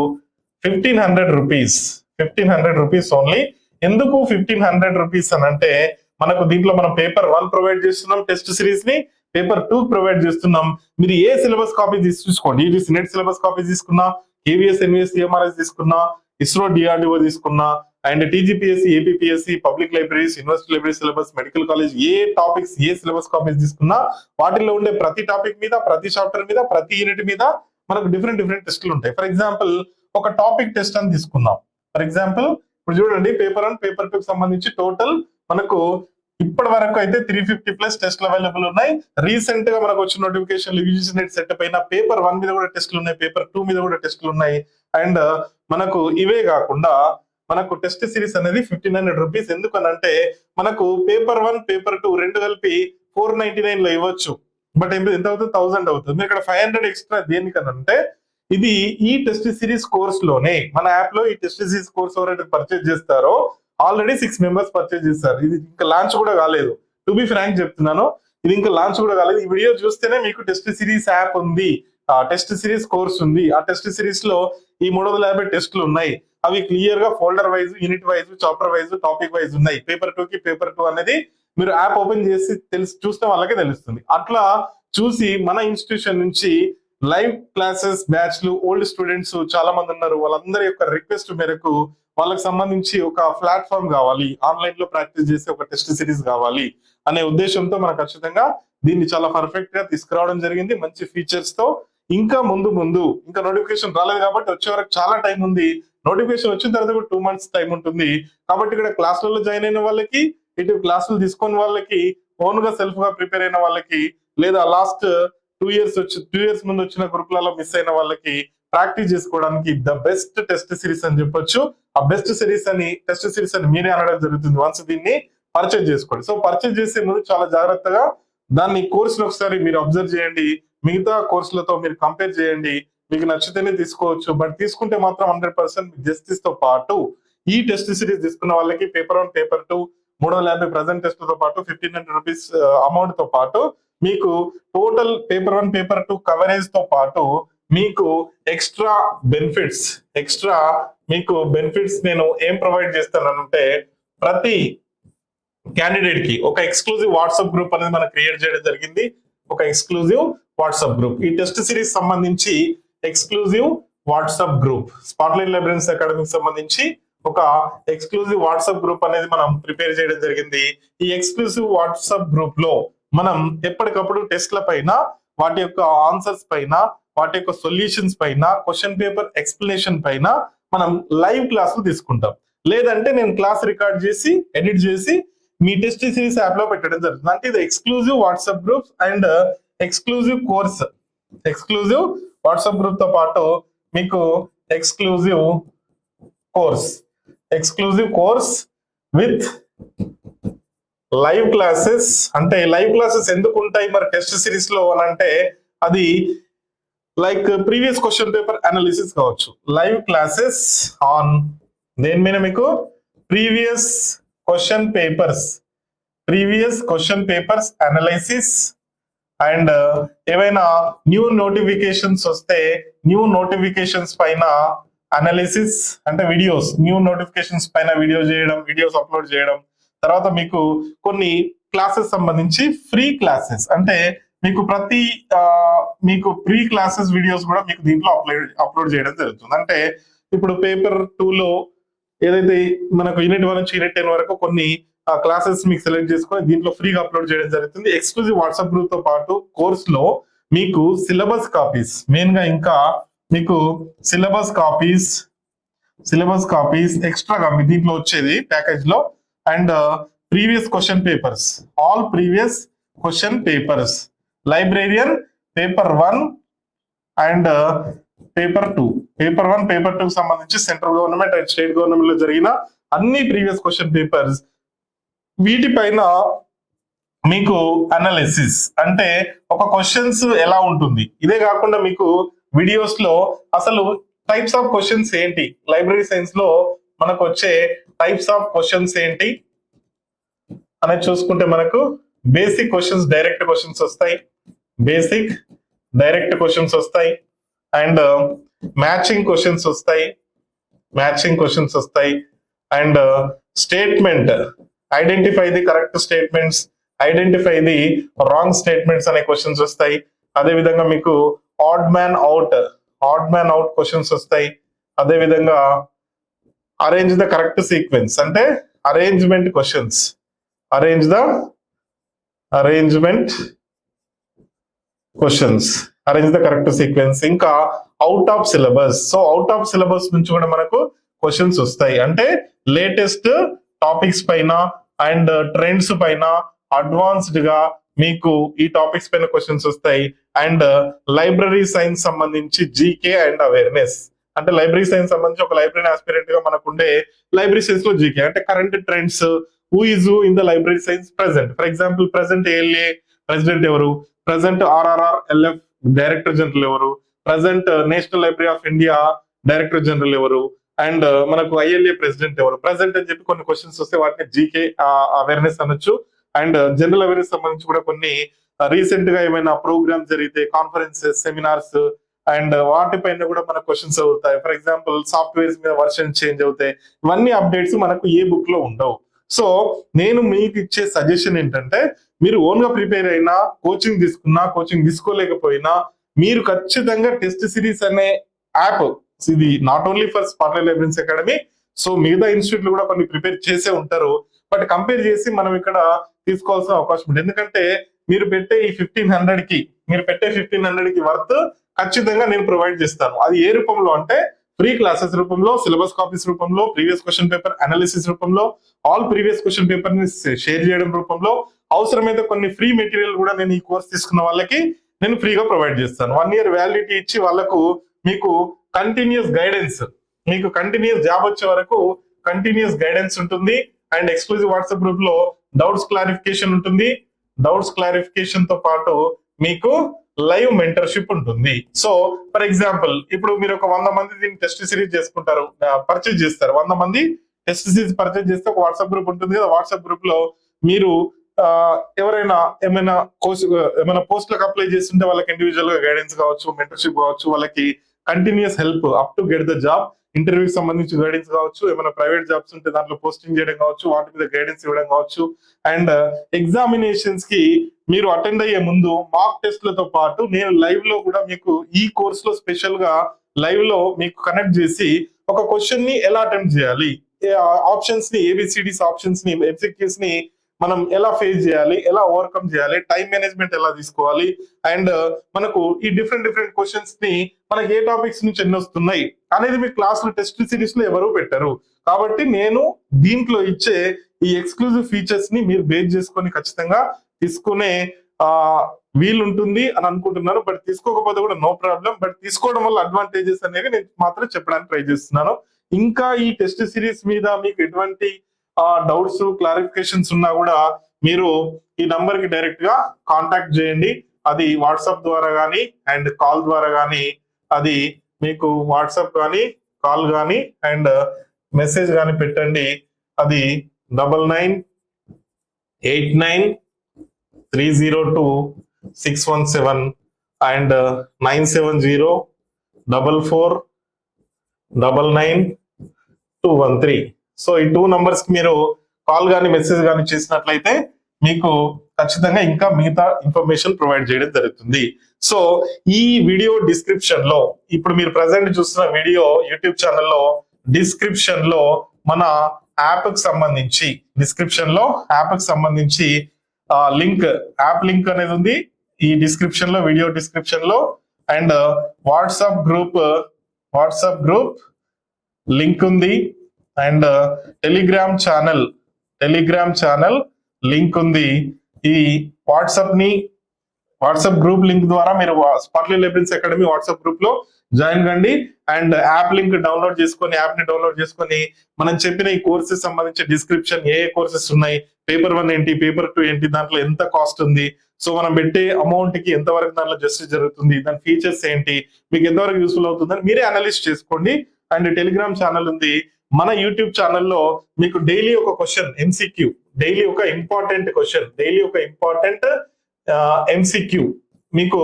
1,500 రూపీస్ ఓన్లీ. ఎందుకు 1,500 రూపీస్ అని అంటే మనకు దీంట్లో మనం పేపర్ 1 ప్రొవైడ్ చేస్తున్నాం, టెస్ట్ సిరీస్ ని పేపర్ 2 ప్రొవైడ్ చేస్తున్నాం. మీరు ఏ సిలబస్ కాపీ తీసుకోండి, యూజీసీ నెట్ సిలబస్ కాపీ తీసుకున్నా, కేవీఎస్, ఎన్విఎస్, ఈఎంఆర్ఎస్ తీసుకున్నా, ఇస్రో, డిఆర్డిఓ తీసుకున్నా, and TGPSC, APPSC, public libraries, university library syllabus, medical college, A topics A syllabus copies తీసుకున్నా వాటిల్లో ఉండే ప్రతి టాపిక్ మీద, ప్రతి చాప్టర్ మీద, ప్రతి యూనిట్ మీద మనకు డిఫరెంట్ టెస్టులు ఉంటాయి. ఫర్ ఎగ్జాంపుల్ ఒక టాపిక్ టెస్ట్ అని తీసుకుందాం. ఫర్ ఎగ్జాంపుల్ ఇప్పుడు చూడండి పేపర్ 1, పేపర్ 2 కి సంబంధించి టోటల్ మనకు ఇప్పటి వరకు అయితే 350+ టెస్ట్లు అవైలబుల్ ఉన్నాయి. రీసెంట్ గా మనకు వచ్చిన నోటిఫికేషన్ యూజీసీ నెట్ సెట్ పైన పేపర్ 1 మీద కూడా టెస్ట్లు ఉన్నాయి, పేపర్ 2 మీద కూడా టెస్ట్లు ఉన్నాయి. అండ్ మనకు ఇవే కాకుండా మనకు టెస్ట్ సిరీస్ అనేది 1,500 రూపీస్. ఎందుకనంటే మనకు పేపర్ 1, పేపర్ 2 రెండు కలిపి 499 లో ఇవ్వచ్చు. బట్ ఎంత అవుతుంది? 1000 అవుతుంది. ఇక్కడ 500 ఎక్స్ట్రా దేనికనంటే ఇది ఈ టెస్ట్ సిరీస్ కోర్స్ లోనే మన యాప్ లో ఈ టెస్ట్ సిరీస్ కోర్స్ ఎవరైతే పర్చేజ్ చేస్తారో ఆల్రెడీ 6 మెంబర్స్ పర్చేజ్ చేస్తారు. ఇది ఇంకా లాంచ్ కూడా కాలేదు. టు బి ఫ్రాంక్ చెప్తున్నాను, ఇది ఇంకా లాంచ్ కూడా కాలేదు. ఈ వీడియో చూస్తేనే మీకు టెస్ట్ సిరీస్ యాప్ ఉంది, టెస్ట్ సిరీస్ కోర్స్ ఉంది. ఆ టెస్ట్ సిరీస్ లో ఈ 350 టెస్టులు ఉన్నాయి. అవి క్లియర్ గా folder wise, unit wise, chapter wise, topic wise ఉన్నాయి. పేపర్ 2 కి పేపర్ 2 అనేది మీరు యాప్ ఓపెన్ చేసి చూస్తే వాళ్ళకే తెలుస్తుంది. అట్లా చూసి మన ఇన్స్టిట్యూషన్ నుంచి లైవ్ క్లాసెస్ బ్యాచ్లు ఓల్డ్ స్టూడెంట్స్ చాలా మంది ఉన్నారు. వాళ్ళందరి యొక్క రిక్వెస్ట్ మేరకు వాళ్ళకి సంబంధించి ఒక ప్లాట్ఫామ్ కావాలి, ఆన్లైన్ లో ప్రాక్టీస్ చేసే ఒక టెస్ట్ సిరీస్ కావాలి అనే ఉద్దేశంతో మనం ఖచ్చితంగా దీన్ని చాలా పర్ఫెక్ట్ గా తీసుకురావడం జరిగింది, మంచి ఫీచర్స్ తో. ఇంకా ముందు ఇంకా నోటిఫికేషన్ రాలేదు కాబట్టి వచ్చే వరకు చాలా టైం ఉంది. నోటిఫికేషన్ వచ్చిన తర్వాత కూడా 2 months టైం ఉంటుంది. కాబట్టి ఇక్కడ క్లాసులలో జాయిన్ అయిన వాళ్ళకి, ఇటు క్లాసులు తీసుకుని వాళ్ళకి, ఓన్ గా సెల్ఫ్ గా ప్రిపేర్ అయిన వాళ్ళకి, లేదా లాస్ట్ 2 years ముందు వచ్చిన గురుకులలో మిస్ అయిన వాళ్ళకి ప్రాక్టీస్ చేసుకోవడానికి ద బెస్ట్ టెస్ట్ సిరీస్ అని చెప్పొచ్చు. ఆ బెస్ట్ టెస్ట్ సిరీస్ అని మీరే అనడం జరుగుతుంది వన్స్ దీన్ని పర్చేజ్ చేసుకోండి. సో పర్చేజ్ చేసే ముందు చాలా జాగ్రత్తగా దాన్ని కోర్సులో ఒకసారి మీరు అబ్జర్వ్ చేయండి, మిగతా కోర్సులతో మీరు కంపేర్ చేయండి. మీకు నచ్చితేనే తీసుకోవచ్చు. బట్ తీసుకుంటే మాత్రం 100% జస్టిస్ తో పాటు ఈ టెస్ట్ సిరీస్ తీసుకున్న వాళ్ళకి పేపర్ 1, పేపర్ 2 350 ప్రజెంట్ టెస్ట్ తో పాటు 1,500 రూపీస్ అమౌంట్ తో పాటు మీకు టోటల్ పేపర్ 1, పేపర్ 2 కవరేజ్ తో పాటు మీకు ఎక్స్ట్రా బెనిఫిట్స్ నేను ఏం ప్రొవైడ్ చేస్తానంటే ప్రతి క్యాండిడేట్ కి ఒక ఎక్స్క్లూజివ్ వాట్సాప్ గ్రూప్ అనేది మనం క్రియేట్ చేయడం జరిగింది. ఒక ఎక్స్క్లూజివ్ వాట్సాప్ గ్రూప్, ఈ టెస్ట్ సిరీస్ సంబంధించి exclusive WhatsApp group, Spotlight libraries అకాడమీకి సంబంధించి ఒక ఎక్స్క్లూజివ్ వాట్సాప్ గ్రూప్ అనేది మనం ప్రిపేర్ చేయడం జరిగింది. ఈ ఎక్స్క్లూజివ్ వాట్సాప్ గ్రూప్ లో మనం ఎప్పటికప్పుడు టెస్ట్ల పైన, వాటి యొక్క ఆన్సర్స్ పైన, వాటి యొక్క సొల్యూషన్స్ పైన, క్వశ్చన్ పేపర్ ఎక్స్ప్లెనేషన్ పైన మనం లైవ్ క్లాసులు తీసుకుంటాం. లేదంటే నేను క్లాస్ రికార్డ్ చేసి ఎడిట్ చేసి మీ టెస్ట్ సిరీస్ యాప్ లో పెట్టడం జరుగుతుంది. అంటే ఇది exclusive WhatsApp groups and exclusive course. Exclusive WhatsApp group తో పాటు మీకు exclusive course with live classes. అంటే లైవ్ క్లాసెస్ ఎందుకు ఉంటాయి మరి టెస్ట్ సిరీస్ లో అని అంటే, అది like previous question paper analysis కావచ్చు. లైవ్ క్లాసెస్ ఆన్ దేని మీద మీకు previous question papers analysis and ఏవైనా న్యూ నోటిఫికేషన్స్ వస్తే న్యూ నోటిఫికేషన్స్ పైన అనాలిసిస్, అంటే న్యూ నోటిఫికేషన్స్ పైన వీడియోస్ అప్లోడ్ చేయడం. తర్వాత మీకు కొన్ని క్లాసెస్ సంబంధించి ఫ్రీ క్లాసెస్, అంటే మీకు ప్రీ క్లాసెస్ వీడియోస్ కూడా మీకు దీంట్లో అప్లోడ్ చేయడం జరుగుతుంది. అంటే ఇప్పుడు పేపర్ 2 లో ఏదైతే మనకు యూనిట్ 1 నుంచి యూనిట్ 10 వరకు కొన్ని క్లాసెస్ మీకు సెలెక్ట్ చేసుకొని దీంట్లో ఫ్రీగా అప్లోడ్ చేయడం జరుగుతుంది. ఎక్స్క్లూజివ్ వాట్సాప్ గ్రూప్ తో పాటు కోర్స్ లో మీకు సిలబస్ కాపీస్, మెయిన్ గా ఇంకా మీకు సిలబస్ కాపీస్ ఎక్స్ట్రాగా మీ దీంట్లో వచ్చేది ప్యాకేజ్ లో. And previous question papers, all previous question papers, librarian paper 1 and paper 2. Paper 1, paper 2 సంబంధించి central government and state government లో జరిగిన అన్ని ప్రీవియస్ క్వశ్చన్ పేపర్స్, వీటిపైన మీకు అనాలిసిస్, అంటే ఒక క్వశ్చన్స్ ఎలా ఉంటుంది. ఇదే కాకుండా మీకు వీడియోస్ లో అసలు టైప్స్ ఆఫ్ క్వశ్చన్స్ ఏంటి, లైబ్రరీ సైన్స్ లో మనకు వచ్చే టైప్స్ ఆఫ్ క్వశ్చన్స్ ఏంటి అనేది చూసుకుంటే మనకు బేసిక్ క్వశ్చన్స్, డైరెక్ట్ క్వశ్చన్స్ వస్తాయి. అండ్ మ్యాచింగ్ క్వశ్చన్స్ వస్తాయి. And statement, identify the correct statements, identify the wrong statements అనే క్వశ్చన్స్ వస్తాయి. అదే విధంగా మీకు ఆడ్ మ్యాన్ అవుట్ క్వశ్చన్స్ వస్తాయి. అదే విధంగా అరేంజ్ ద కరెక్ట్ సీక్వెన్స్, అంటే arrangement questions, arrange the correct sequence. ఇంకా out of syllabus, so out of syllabus నుంచి కూడా మనకు క్వశ్చన్స్ వస్తాయి. అంటే లేటెస్ట్ టాపిక్స్ పైన అండ్ ట్రెండ్స్ పైన అడ్వాన్స్డ్ గా మీకు ఈ టాపిక్స్ పైన క్వశ్చన్స్ వస్తాయి. అండ్ లైబ్రరీ సైన్స్ సంబంధించి జీకే అండ్ అవేర్నెస్, అంటే లైబ్రరీ సైన్స్ సంబంధించి ఒక లైబ్రరీ ఆస్పిరెంట్ గా మనకు ఉండే లైబ్రరీ సైన్స్ లో జీకే, అంటే current trends, who is in the library science present. For example present ALA president ఎవరు, ప్రెసెంట్ RRR-LF డైరెక్టర్ జనరల్ ఎవరు, present national library of India director general ఎవరు, అండ్ మనకు ILA ప్రెసిడెంట్ ఎవరు, ప్రెసెంట్ అని చెప్పి కొన్ని క్వశ్చన్స్ వస్తే వాటిని జీకే అవేర్నెస్ అనొచ్చు. అండ్ జనరల్ అవేర్నెస్ సంబంధించి కూడా కొన్ని రీసెంట్ గా ఏమైనా ప్రోగ్రామ్స్ జరిగితే, కాన్ఫరెన్సెస్, సెమినార్స్ అండ్ వాటిపైన కూడా మనకు క్వశ్చన్స్ అవుతాయి. ఫర్ ఎగ్జాంపుల్ సాఫ్ట్వేర్స్ మీద వర్షన్ చేంజ్ అవుతాయి. ఇవన్నీ అప్డేట్స్ మనకు ఏ బుక్ లో ఉండవు. సో నేను మీకు ఇచ్చే సజెషన్ ఏంటంటే, మీరు ఓన్ గా ప్రిపేర్ అయినా, కోచింగ్ తీసుకోలేకపోయినా, మీరు ఖచ్చితంగా టెస్ట్ సిరీస్ అనే యాప్, ఇది not only for spotlight libraries academy, so మిగతా ఇన్స్టిట్యూట్లు కూడా కొన్ని ప్రిపేర్ చేసే ఉంటారు. బట్ కంపేర్ చేసి మనం ఇక్కడ తీసుకోవాల్సిన అవకాశం ఉంది. ఎందుకంటే మీరు పెట్టే ఈ 1500 కి వర్త్ ఖచ్చితంగా నేను ప్రొవైడ్ చేస్తాను. అది ఏ రూపంలో అంటే, ఫ్రీ క్లాసెస్ రూపంలో, సిలబస్ కాపీస్ రూపంలో, ప్రీవియస్ క్వశ్చన్ పేపర్ అనాలిసిస్ రూపంలో, ఆల్ ప్రీవియస్ క్వశ్చన్ పేపర్ ని షేర్ చేయడం రూపంలో, అవసరమైతే కొన్ని ఫ్రీ మెటీరియల్ కూడా నేను ఈ కోర్స్ తీసుకున్న వాళ్ళకి నేను ఫ్రీగా ప్రొవైడ్ చేస్తాను. 1 year వ్యాలిడిటీ ఇచ్చి వాళ్ళకు మీకు కంటిన్యూస్ గైడెన్స్, మీకు కంటిన్యూస్ జాబ్ వచ్చే వరకు కంటిన్యూస్ గైడెన్స్ ఉంటుంది. అండ్ ఎక్స్క్లూజివ్ వాట్సాప్ గ్రూప్ లో డౌట్స్ క్లారిఫికేషన్ ఉంటుంది. డౌట్స్ క్లారిఫికేషన్ తో పాటు మీకు లైవ్ మెంటర్షిప్ ఉంటుంది. సో ఫర్ ఎగ్జాంపుల్ ఇప్పుడు మీరు ఒక 100 మంది దీన్ని టెస్ట్ సిరీస్ పర్చేజ్ చేస్తారు. 100 మంది టెస్ట్ సిరీస్ పర్చేజ్ చేస్తే ఒక వాట్సాప్ గ్రూప్ ఉంటుంది కదా. వాట్సాప్ గ్రూప్ లో మీరు ఎవరైనా ఏమైనా పోస్టులకు అప్లై చేస్తుంటే వాళ్ళకి ఇండివిజువల్ గా గైడెన్స్ కావచ్చు, మెంటర్షిప్ కావచ్చు, వాళ్ళకి continuous help up to get the job, ఇంటర్వ్యూకి సంబంధించి గైడెన్స్ కావచ్చు, ఏమైనా ప్రైవేట్ జాబ్స్ ఉంటే దాంట్లో పోస్టింగ్ చేయడం కావచ్చు, వాటి మీద గైడెన్స్ ఇవ్వడం కావచ్చు. అండ్ ఎగ్జామినేషన్స్ కి మీరు అటెండ్ అయ్యే ముందు మాక్ టెస్ట్లతో పాటు నేను లైవ్ లో కూడా మీకు ఈ కోర్స్ లో స్పెషల్ గా లైవ్ లో మీకు కనెక్ట్ చేసి ఒక క్వశ్చన్ ని ఎలా అటెంప్ట్ చేయాలి, ఆప్షన్స్ ని ఏబిసిడిస్ ఆప్షన్స్ ని ఎగ్జిక్యూటివ్స్ ని మనం ఎలా ఫేస్ చేయాలి, ఎలా ఓవర్కమ్ చేయాలి, టైం మేనేజ్మెంట్ ఎలా తీసుకోవాలి, అండ్ మనకు ఈ డిఫరెంట్ క్వశ్చన్స్ ని మనకి ఏ టాపిక్స్ నుంచి ఎన్ని వస్తున్నాయి అనేది మీ క్లాస్ లో టెస్ట్ సిరీస్ లో ఎవరు పెట్టారు. కాబట్టి నేను దీంట్లో ఇచ్చే ఈ ఎక్స్క్లూజివ్ ఫీచర్స్ ని మీరు బేస్ చేసుకొని ఖచ్చితంగా తీసుకునే వీలుంటుంది అని అనుకుంటున్నాను. బట్ తీసుకోకపోతే కూడా నో ప్రాబ్లం. బట్ తీసుకోవడం వల్ల అడ్వాంటేజెస్ అనేవి నేను మాత్రం చెప్పడానికి ట్రై చేస్తున్నాను. ఇంకా ఈ టెస్ట్ సిరీస్ మీద మీకు ఎటువంటి డౌట్స్ క్లారిఫికేషన్స్ ఉన్నా కూడా మీరు ఈ నంబర్ కి డైరెక్ట్ గా కాంటాక్ట్ చేయండి. అది వాట్సాప్ ద్వారా కానీ అండ్ కాల్ ద్వారా కానీ, అది మీకు వాట్సాప్ కానీ కాల్ కానీ అండ్ మెసేజ్ కానీ పెట్టండి. అది 9989302617 అండ్ 9704999213. సో ఈ 2 నంబర్స్ కి మీరు కాల్ కానీ మెసేజ్ కానీ చేసినట్లయితే మీకు ఖచ్చితంగా ఇంకా మిగతా ఇన్ఫర్మేషన్ ప్రొవైడ్ చేయడం జరుగుతుంది. సో ఈ వీడియో డిస్క్రిప్షన్ లో, ఇప్పుడు మీరు ప్రజెంట్ చూస్తున్న వీడియో యూట్యూబ్ ఛానల్లో డిస్క్రిప్షన్ లో మన యాప్ కి సంబంధించి యాప్ లింక్ అనేది ఉంది ఈ డిస్క్రిప్షన్ లో, వీడియో డిస్క్రిప్షన్ లో. అండ్ వాట్సాప్ గ్రూప్ లింక్ ఉంది. అండ్ టెలిగ్రామ్ ఛానల్ లింక్ ఉంది. ఈ వాట్సాప్ గ్రూప్ లింక్ ద్వారా మీరు sparkly libraries academy WhatsApp group లో జాయిన్ కండి. అండ్ యాప్ లింక్ డౌన్లోడ్ చేసుకొని మనం చెప్పిన ఈ కోర్సెస్ సంబంధించి డిస్క్రిప్షన్, ఏ కోర్సెస్ ఉన్నాయి, పేపర్ 1 ఏంటి, పేపర్ 2 ఏంటి, దాంట్లో ఎంత కాస్ట్ ఉంది, సో మనం పెట్టే అమౌంట్ కి ఎంతవరకు దాంట్లో జస్టిస్ జరుగుతుంది, దాని ఫీచర్స్ ఏంటి, మీకు ఎంతవరకు యూస్ఫుల్ అవుతుందని మీరే అనలైజ్ చేసుకోండి. అండ్ టెలిగ్రామ్ ఛానల్ ఉంది. మన యూట్యూబ్ ఛానల్లో మీకు డైలీ ఒక క్వశ్చన్ ఎంసీక్యూ, డైలీ ఒక ఇంపార్టెంట్ ఎంసీక్యూ మీకు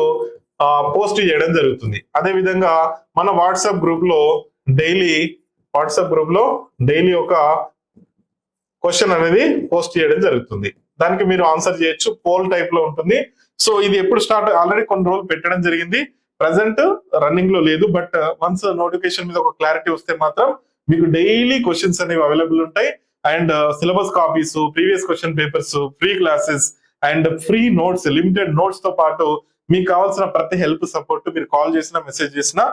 పోస్ట్ చేయడం జరుగుతుంది. అదే విధంగా మన వాట్సాప్ గ్రూప్ లో డైలీ ఒక క్వశ్చన్ అనేది పోస్ట్ చేయడం జరుగుతుంది. దానికి మీరు ఆన్సర్ చేయొచ్చు, పోల్ టైప్ లో ఉంటుంది. సో ఇది ఎప్పుడు స్టార్ట్, ఆల్రెడీ కొన్ని రోజులు పెట్టడం జరిగింది, ప్రజెంట్ రన్నింగ్ లో లేదు. బట్ వన్స్ నోటిఫికేషన్ మీద ఒక క్లారిటీ వస్తే మాత్రం మీకు డైలీ క్వశ్చన్స్ అనేవి అవైలబుల్ ఉంటాయి. And syllabus copies, previous question papers, free classes and free notes, limited notes తో పాటు మీకు కావాల్సిన ప్రతి హెల్ప్ సపోర్ట్, మీరు కాల్ చేసినా మెసేజ్ చేసినా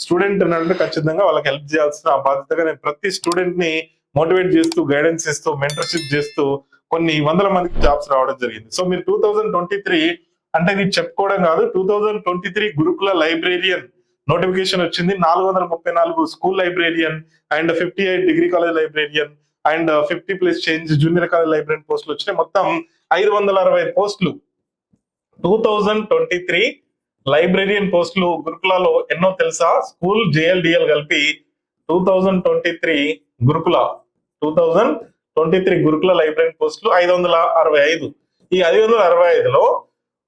స్టూడెంట్ అంటే ఖచ్చితంగా వాళ్ళకి హెల్ప్ చేయాల్సిన బాధ్యతగా నేను ప్రతి స్టూడెంట్ ని మోటివేట్ చేస్తూ, గైడెన్స్ చేస్తూ, మెంటర్షిప్ చేస్తూ కొన్ని వందల మందికి జాబ్స్ రావడం జరిగింది. సో మీరు 2023 అంటే ఇది చెప్పుకోవడం కాదు, 2023 గురుకుల లైబ్రేరియన్ నోటిఫికేషన్ వచ్చింది. 434 school librarian and 58 degree college librarian and 50+ change junior college librarian పోస్టులు వచ్చినాయి. మొత్తం 560 పోస్టులు 2023 లైబ్రేరియన్ పోస్టులు గురుకులలో ఎన్నో తెలుసా? స్కూల్ జేఎల్డిఎల్ కలిపి 2023 గురుకుల లైబ్రేరియన్ పోస్టులు 565. ఈ 565లో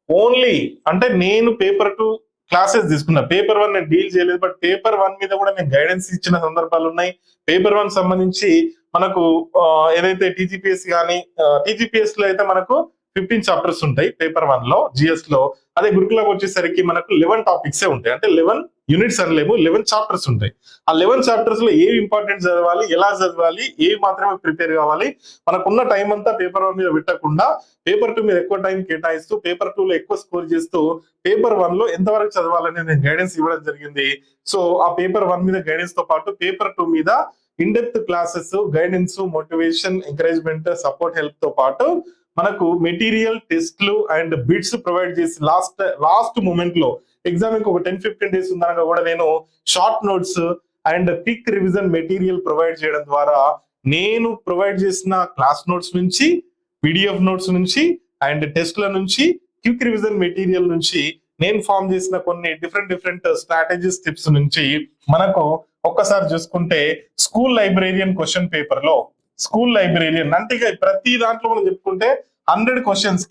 ఓన్లీ అంటే నేను పేపర్ 2 క్లాసెస్ తీసుకున్నా, పేపర్ 1 నేను డీల్ చేయలేదు. బట్ పేపర్ 1 మీద కూడా నేను గైడెన్స్ ఇచ్చిన సందర్భాలు ఉన్నాయి. పేపర్ 1 సంబంధించి మనకు ఏదైతే టీజీపీఎస్ కానీ, టీజీపీఎస్ లో అయితే మనకు 15 చాప్టర్స్ ఉంటాయి పేపర్ 1 లో, జిఎస్ లో. అదే గురుకులకు వచ్చేసరికి మనకు 11 టాపిక్స్ ఉంటాయి. అంటే 11 యూనిట్స్ అనలేము, 11 చాప్టర్స్ ఉంటాయి. ఆ 11 చాప్టర్స్ లో ఏవి ఇంపార్టెంట్ చదవాలి, ఎలా చదవాలి, ఏవి మాత్రమే ప్రిపేర్ కావాలి, మనకున్న టైం అంతా పేపర్ 1 మీద పెట్టకుండా పేపర్ 2 మీద ఎక్కువ టైం కేటాయిస్తూ, పేపర్ 2 లో ఎక్కువ స్కోర్ చేస్తూ, పేపర్ 1 లో ఎంతవరకు చదవాలని నేను గైడెన్స్ ఇవ్వడం జరిగింది. సో ఆ పేపర్ 1 మీద గైడెన్స్ తో పాటు పేపర్ 2 మీద in depth classes, guidance, motivation, encouragement, support, help తో పాటు మనకు మెటీరియల్, టెస్ట్లు అండ్ బిట్స్ ప్రొవైడ్ చేసి లాస్ట్ మూమెంట్ లో ఎగ్జామ్ ఒక 10-15 డేస్ ఉందనగా కూడా నేను short notes and quick revision material provide చేయడం ద్వారా నేను ప్రొవైడ్ చేసిన క్లాస్ నోట్స్ నుంచి, పీడిఎఫ్ నోట్స్ నుంచి అండ్ టెస్ట్ల నుంచి, క్విక్ రివిజన్ మెటీరియల్ నుంచి, నేను ఫామ్ చేసిన కొన్ని డిఫరెంట్ స్ట్రాటజీస్, టిప్స్ నుంచి మనకు ఒక్కసారి చూసుకుంటే స్కూల్ లైబ్రేరియన్ క్వశ్చన్ పేపర్ లో, స్కూల్ లైబ్రేరియన్ అంటే ఇక ప్రతి దాంట్లో మనం చెప్పుకుంటే 100 క్వశ్చన్స్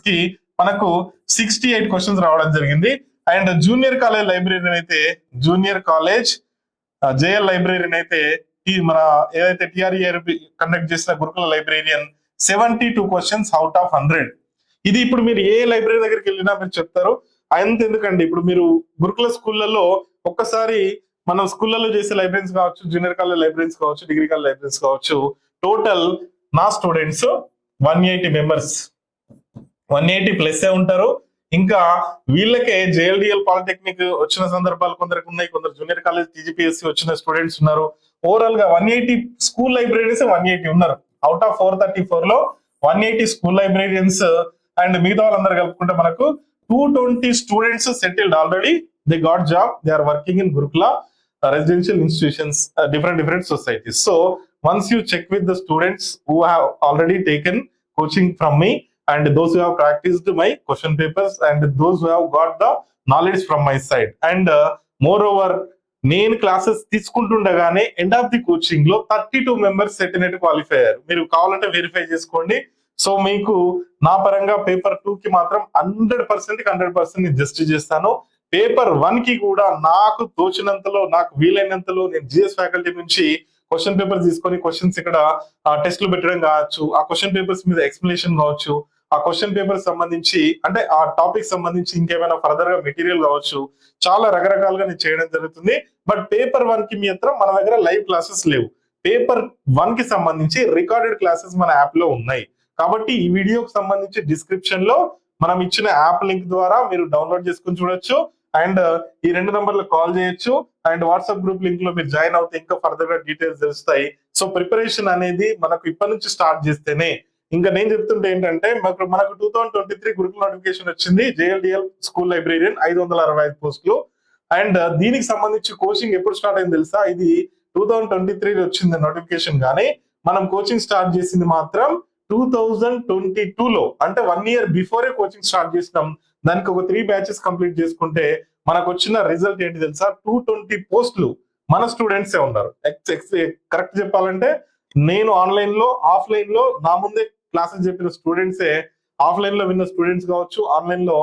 కి మనకు 68 క్వశ్చన్స్ రావడం జరిగింది. అండ్ జూనియర్ కాలేజ్ లైబ్రేరియన్ అయితే, జూనియర్ కాలేజ్ జేఎల్ లైబ్రేరియన్ అయితే, ఈ మన ఏదైతే టిఆర్ఈఆర్బి కండక్ట్ చేసిన గురుకుల లైబ్రేరియన్ 72 క్వశ్చన్స్ అవుట్ ఆఫ్ 100. ఇది ఇప్పుడు మీరు ఏ లైబ్రరీ దగ్గరికి వెళ్ళినా మీరు చెప్తారు. అంత ఎందుకండి, ఇప్పుడు మీరు గురుకుల స్కూళ్ళలో ఒక్కసారి మనం స్కూళ్ళలో చేసే లైబ్రరీస్ కావచ్చు, జూనియర్ కాలేజ్ లైబ్రరీస్ కావచ్చు, డిగ్రీ కాలేజ్ లైబ్రరీస్ కావచ్చు. టోటల్ నా స్టూడెంట్స్ 180 మెంబర్స్, 180 ప్లస్ ఉంటారు. ఇంకా వీళ్ళకే జేఎల్డిఎల్ పాలిటెక్నిక్ వచ్చిన సందర్భాలు కొందరికి ఉన్నాయి, కొందరు జూనియర్ కాలేజ్ టీజీపీఎస్సీ వచ్చిన స్టూడెంట్స్ ఉన్నారు. ఓవరాల్ గా 180 స్కూల్ లైబ్రరీస్ 180 ఉన్నారు. అవుట్ ఆఫ్ 434 లో 180 స్కూల్ లైబ్రరీయన్స్ అండ్ మిగతా వాళ్ళందరూ కలుపుకుంటే మనకు 220 students settled already. They got job, they are working in Gurukula residential institutions, different societies. So once you check with the students who have already taken coaching from me and those who have practiced my question papers and those who have got the knowledge from my side, and moreover నేను క్లాసెస్ తీసుకుంటుండగానే ఎండ్ ఆఫ్ ది కోచింగ్ లో 32 మెంబర్స్ సెటినేట్ క్వాలిఫై అయ్యారు. మీరు కావాలంటే వెరిఫై చేసుకోండి. సో మీకు నా పరంగా పేపర్ 2 కి మాత్రం 100% నేను జస్టిస్ చేస్తాను. పేపర్ 1 కి కూడా నాకు తోచినంతలో, నాకు వీలైనంతలో నేను జిఎస్ ఫ్యాకల్టీ నుంచి క్వశ్చన్ పేపర్స్ తీసుకొని క్వశ్చన్స్ ఇక్కడ టెస్ట్లు పెట్టడం కావచ్చు, ఆ క్వశ్చన్ పేపర్స్ మీద ఎక్స్ప్లెనేషన్ కావచ్చు, ఆ క్వశ్చన్ పేపర్ సంబంధించి అంటే ఆ టాపిక్ సంబంధించి ఇంకేమైనా ఫర్దర్ గా మెటీరియల్ కావచ్చు, చాలా రకరకాలుగా నేను చేయడం జరుగుతుంది. బట్ పేపర్ 1 కి మాత్రం మన దగ్గర లైవ్ క్లాసెస్ లేవు. పేపర్ 1 కి సంబంధించి రికార్డెడ్ క్లాసెస్ మన యాప్ లో ఉన్నాయి. కాబట్టి ఈ వీడియోకి సంబంధించి డిస్క్రిప్షన్ లో మనం ఇచ్చిన యాప్ లింక్ ద్వారా మీరు డౌన్లోడ్ చేసుకుని చూడొచ్చు. అండ్ ఈ 2 నంబర్లకు కాల్ చేయొచ్చు. అండ్ వాట్సాప్ గ్రూప్ లింక్ లో మీరు జాయిన్ అవుతే ఇంకా ఫర్దర్ గా డీటెయిల్స్ తెలుస్తాయి. సో ప్రిపరేషన్ అనేది మనకు ఇప్పటి నుంచి స్టార్ట్ చేస్తేనే. ఇంకా నేను చెప్తుంటే ఏంటంటే మనకు 2023 గురుకుల నోటిఫికేషన్ వచ్చింది, జేఎల్డిఎల్ స్కూల్ లైబ్రేరియన్ 565 పోస్టులు. అండ్ దీనికి సంబంధించి కోచింగ్ ఎప్పుడు స్టార్ట్ అయింది తెలుసా? ఇది 2023 వచ్చింది నోటిఫికేషన్, కానీ మనం కోచింగ్ స్టార్ట్ చేసింది మాత్రం 2022 లో, అంటే 1 ఇయర్ బిఫోరే కోచింగ్ స్టార్ట్ చేసినాం. దానికి ఒక 3 బ్యాచెస్ కంప్లీట్ చేసుకుంటే మనకు వచ్చిన రిజల్ట్ ఏంటి తెలుసా? 220 పోస్టులు మన స్టూడెంట్సే ఉన్నారు. కరెక్ట్ చెప్పాలంటే నేను ఆన్లైన్ లో, ఆఫ్లైన్ లో నా ముందే క్లాసెస్ చెప్పిన స్టూడెంట్సే, ఆఫ్లైన్ లో విన్న స్టూడెంట్స్ కావచ్చు, ఆన్లైన్ లో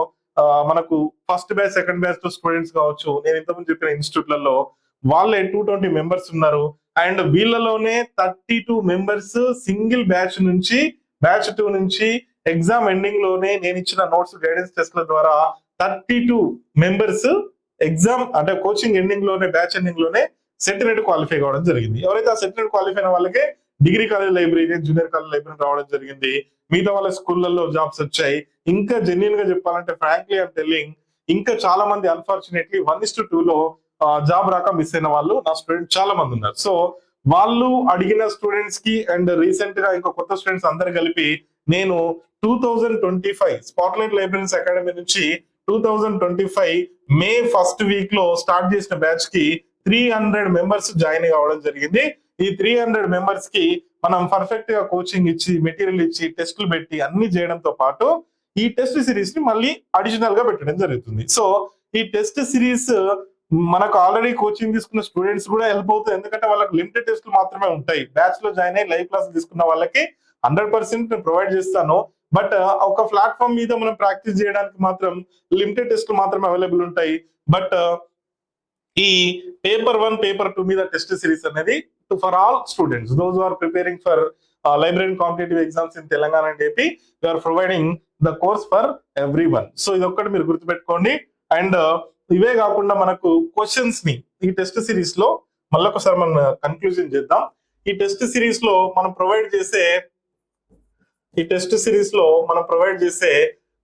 మనకు ఫస్ట్ బ్యాచ్ సెకండ్ బ్యాచ్ లో స్టూడెంట్స్ కావచ్చు, నేను ఇంతకుముందు చెప్పిన ఇన్స్టిట్యూట్లలో వాళ్ళే 220 మెంబర్స్ ఉన్నారు. అండ్ వీళ్ళలోనే 32 మెంబర్స్ సింగిల్ బ్యాచ్ నుంచి, బ్యాచ్ 2 నుంచి ఎగ్జామ్ ఎండింగ్ లోనే నేను ఇచ్చిన నోట్స్ గైడెన్స్ టెస్ట్ల ద్వారా 32 మెంబర్స్ ఎగ్జామ్ అంటే కోచింగ్ ఎండింగ్ లోనే, బ్యాచ్ ఎండింగ్ లోనే సెటినేట్ క్వాలిఫై కావడం జరిగింది. ఎవరైతే ఆ సెటినేట్ క్వాలిఫై అయిన వాళ్ళకే degree college library, junior college library రావడం జరిగింది. మిగతా వాళ్ళ స్కూళ్ళల్లో జాబ్స్ వచ్చాయి. ఇంకా జెన్యున్ గా చెప్పాలంటే ఫ్రాంక్లీ ఐఎమ్ టెల్లింగ్, ఇంకా చాలా మంది అన్ఫార్చునేట్లీ 1:2 లో జాబ్ రాక మిస్ అయిన వాళ్ళు నా స్టూడెంట్ చాలా మంది ఉన్నారు. సో వాళ్ళు అడిగిన స్టూడెంట్స్ కి అండ్ రీసెంట్ గా ఇంకా కొత్త స్టూడెంట్స్ అందరు కలిపి నేను 2025 స్పాట్లైట్ లైబ్రరీస్ అకాడమీ నుంచి 2025 మే ఫస్ట్ వీక్ లో స్టార్ట్ చేసిన బ్యాచ్ కి 300 మెంబర్స్ జాయిన్ కావడం జరిగింది. ఈ 300 మెంబర్స్ కి మనం పర్ఫెక్ట్ గా కోచింగ్ ఇచ్చి, మెటీరియల్ ఇచ్చి, టెస్టులు పెట్టి అన్ని చేయడంతో పాటు ఈ టెస్ట్ సిరీస్ ని మళ్ళీ అడిషనల్ గా పెట్టడం జరుగుతుంది. సో ఈ టెస్ట్ సిరీస్ మనకు ఆల్రెడీ కోచింగ్ తీసుకున్న స్టూడెంట్స్ కూడా హెల్ప్ అవుతుంది. ఎందుకంటే వాళ్ళకి లిమిటెడ్ టెస్ట్లు మాత్రమే ఉంటాయి. బ్యాచ్ లో జాయిన్ అయ్యి లైవ్ క్లాస్ తీసుకున్న వాళ్ళకి 100% నేను ప్రొవైడ్ చేస్తాను. బట్ ఒక ప్లాట్ఫామ్ మీద మనం ప్రాక్టీస్ చేయడానికి మాత్రం లిమిటెడ్ టెస్ట్లు మాత్రమే అవైలబుల్ ఉంటాయి. బట్ ఈ పేపర్ 1, పేపర్ 2 మీద టెస్ట్ సిరీస్ అనేది for all students, those are preparing for library competitive exams in Telangana and AP, we are providing the course for every one. So ఇది ఒక్కటి మీరు గుర్తుపెట్టుకోండి. అండ్ ఇవే కాకుండా మనకు క్వశ్చన్స్ ని ఈ టెస్ట్ సిరీస్ లో మళ్ళొకసారి మనం కన్క్లూజన్ చేద్దాం. ఈ టెస్ట్ సిరీస్ లో మనం ప్రొవైడ్ చేసే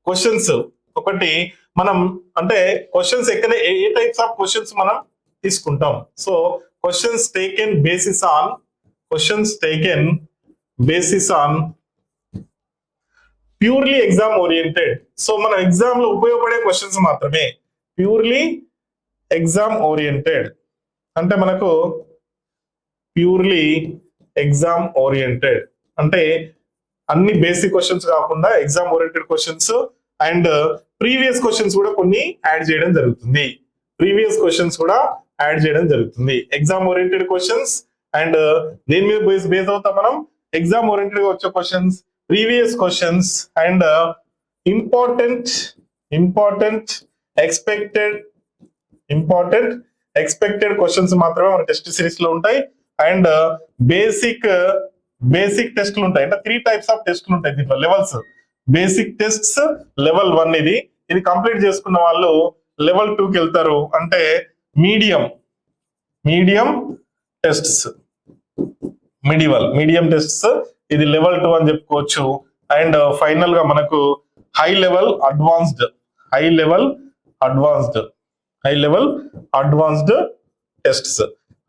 క్వశ్చన్స్ ఒకటి మనం అంటే క్వశ్చన్స్ ఎక్కడ ఏ టైప్స్ ఆఫ్ క్వశ్చన్స్ మనం తీసుకుంటాం. So questions taken basis on purely exam oriented. So మన ఎగ్జామ్ లో ఉపయోగపడే క్వశ్చన్స్ మాత్రమే. ప్యూర్లీ ఎగ్జామ్ ఓరియంటెడ్ అంటే మనకు ప్యూర్లీ ఎగ్జామ్ ఓరియంటెడ్ అంటే అన్ని బేసిక్ క్వశ్చన్స్ కాకుండా exam oriented questions and previous questions కూడా కొన్ని యాడ్ చేయడం జరుగుతుంది. ఎగ్జామ్ ఓరియంటెడ్ క్వశ్చన్స్ అండ్ దేని మీద బేస్ అవుతాం మనం? ఎగ్జామ్ ఓరియంటెడ్ గా వచ్చే questions, previous questions and important expected questions మాత్రమే మన టెస్ట్ సిరీస్ లో ఉంటాయి. అండ్ బేసిక్ టెస్ట్లు ఉంటాయి. అంటే 3 టైప్స్ ఆఫ్ టెస్ట్లు ఉంటాయి దీంట్లో. లెవెల్స్, బేసిక్ టెస్ట్స్ లెవెల్ 1 ఇది కంప్లీట్ చేసుకున్న వాళ్ళు లెవెల్ 2కి వెళ్తారు. అంటే medium medium tests, medium tests, ఇది లెవెల్ 2 అని చెప్పుకోవచ్చు. అండ్ ఫైనల్ గా మనకు హై లెవెల్ అడ్వాన్స్డ్ టెస్ట్స్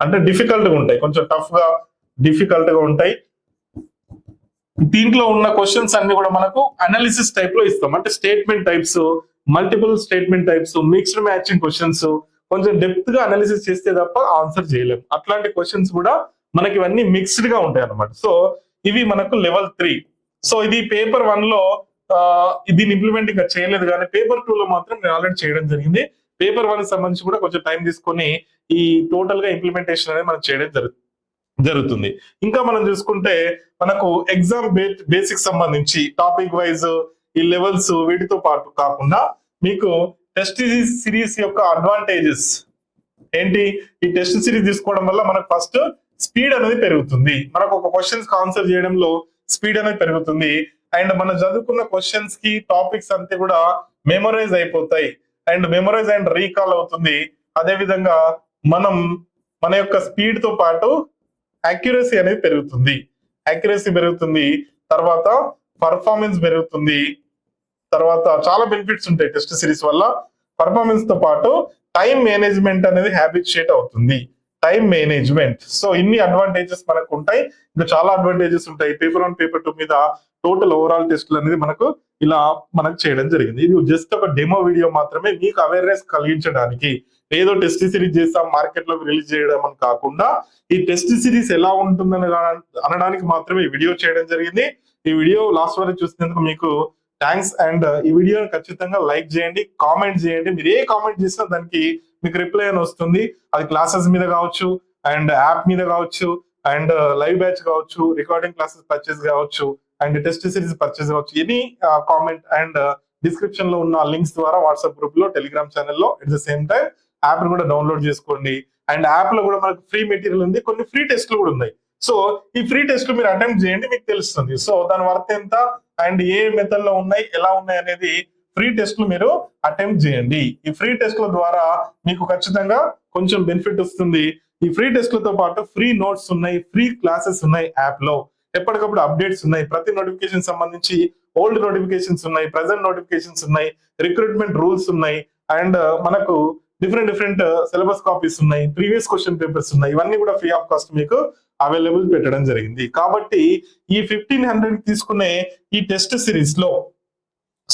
అంటే డిఫికల్ట్ గా ఉంటాయి, కొంచెం డిఫికల్ట్ గా ఉంటాయి. దీంట్లో ఉన్న క్వశ్చన్స్ అన్ని కూడా మనకు అనాలిసిస్ టైప్ లో ఇస్తాం, అంటే statement types, multiple statement types, mixed matching questions, కొంచెం డెప్త్ గా అనాలిసిస్ చేస్తే తప్ప ఆన్సర్ చేయలేము. అట్లాంటి క్వశ్చన్స్ కూడా మనకి ఇవన్నీ మిక్స్డ్ గా ఉంటాయి అన్నమాట. సో ఇవి మనకు లెవెల్ 3. సో ఇది పేపర్ 1 లో దీన్ని ఇంప్లిమెంట్ ఇంకా చేయలేదు, కానీ పేపర్ 2 లో మాత్రం నేను ఆల్రెడీ చేయడం జరిగింది. పేపర్ 1 కి సంబంధించి కూడా కొంచెం టైం తీసుకొని ఈ టోటల్ గా ఇంప్లిమెంటేషన్ అనేది మనం చేయడం జరుగుతుంది. ఇంకా మనం చూసుకుంటే మనకు ఎగ్జామ్ బేసిక్ సంబంధించి టాపిక్ వైజ్ ఈ లెవెల్స్ వీటితో పాటు కాకుండా మీకు టెస్ట్ సిరీస్ యొక్క అడ్వాంటేజెస్ ఏంటి? ఈ టెస్ట్ సిరీస్ తీసుకోవడం వల్ల మనకు ఫస్ట్ స్పీడ్ అనేది పెరుగుతుంది, మనకు ఒక క్వశ్చన్స్ ఆన్సర్ చేయడంలో స్పీడ్ అనేది పెరుగుతుంది. అండ్ మనం చదువుకున్న క్వశ్చన్స్ కి టాపిక్స్ అంతా కూడా మెమరైజ్ అయిపోతాయి, అండ్ మెమరైజ్ అండ్ రీకాల్ అవుతుంది. అదే విధంగా మన యొక్క స్పీడ్ తో పాటు యాక్యురసీ అనేది పెరుగుతుంది, తర్వాత పర్ఫార్మెన్స్ పెరుగుతుంది, తర్వాత చాలా బెనిఫిట్స్ ఉంటాయి టెస్ట్ సిరీస్ వల్ల. పర్ఫార్మెన్స్ తో పాటు టైం మేనేజ్మెంట్ అనేది హ్యాబిచుయేట్ అవుతుంది, టైం మేనేజ్మెంట్. సో ఇన్ని అడ్వాంటేజెస్ మనకు ఉంటాయి, ఇంకా చాలా అడ్వాంటేజెస్ ఉంటాయి. పేపర్ 1 పేపర్ 2 మీద టోటల్ ఓవరాల్ టెస్ట్లు అనేది మనకు చేయడం జరిగింది. ఇది జస్ట్ ఒక డెమో వీడియో మాత్రమే, మీకు అవేర్నెస్ కలిగించడానికి. ఏదో టెస్ట్ సిరీస్ చేస్తాం మార్కెట్ లోకి రిలీజ్ చేయడం అని కాకుండా ఈ టెస్ట్ సిరీస్ ఎలా ఉంటుందని అనడానికి మాత్రమే ఈ వీడియో చేయడం జరిగింది. ఈ వీడియో లాస్ట్ వరకు చూసినందుకు మీకు థ్యాంక్స్. అండ్ ఈ వీడియోని ఖచ్చితంగా లైక్ చేయండి, కామెంట్ చేయండి. మీరు ఏ కామెంట్ చేసినా దానికి మీకు రిప్లై అని వస్తుంది. అది క్లాసెస్ మీద కావచ్చు, అండ్ యాప్ మీద కావచ్చు, అండ్ లైవ్ బ్యాచ్ కావచ్చు, రికార్డింగ్ క్లాసెస్ పర్చేస్ కావచ్చు, అండ్ టెస్ట్ సిరీస్ పర్చేస్ కావచ్చు. ఎనీ కామెంట్ అండ్ డిస్క్రిప్షన్ లో ఉన్న లింక్స్ ద్వారా వాట్సాప్ గ్రూప్ లో, టెలిగ్రామ్ ఛానల్లో at the same time app కూడా డౌన్లోడ్ చేసుకోండి. అండ్ యాప్ లో కూడా మనకు ఫ్రీ మెటీరియల్ ఉంది, కొన్ని ఫ్రీ టెస్ట్లు కూడా ఉన్నాయి. సో ఈ ఫ్రీ టెస్ట్లు మీరు అటెంప్ట్ చేయండి, మీకు తెలుస్తుంది. సో దాని వర్త్ ఎంత అండ్ ఏ మెథడ్ లో ఉన్నాయి, ఎలా ఉన్నాయి అనేది ఫ్రీ టెస్ట్లు మీరు అటెంప్ట్ చేయండి. ఈ ఫ్రీ టెస్ట్ల ద్వారా మీకు ఖచ్చితంగా కొంచెం బెనిఫిట్ వస్తుంది. ఈ ఫ్రీ టెస్ట్లతో పాటు ఫ్రీ నోట్స్ ఉన్నాయి, ఫ్రీ క్లాసెస్ ఉన్నాయి యాప్ లో, ఎప్పటికప్పుడు అప్డేట్స్ ఉన్నాయి. ప్రతి నోటిఫికేషన్ సంబంధించి ఓల్డ్ నోటిఫికేషన్స్ ఉన్నాయి, ప్రెసెంట్ నోటిఫికేషన్స్ ఉన్నాయి, రిక్రూట్మెంట్ రూల్స్ ఉన్నాయి, అండ్ మనకు డిఫరెంట్ సిలబస్ కాపీస్ ఉన్నాయి, ప్రీవియస్ క్వశ్చన్ పేపర్స్ ఉన్నాయి. ఇవన్నీ కూడా ఫ్రీ ఆఫ్ కాస్ట్ మీకు అవైలబుల్ పెట్టడం జరిగింది. కాబట్టి ఈ 1500 తీసుకునే ఈ టెస్ట్ సిరీస్ లో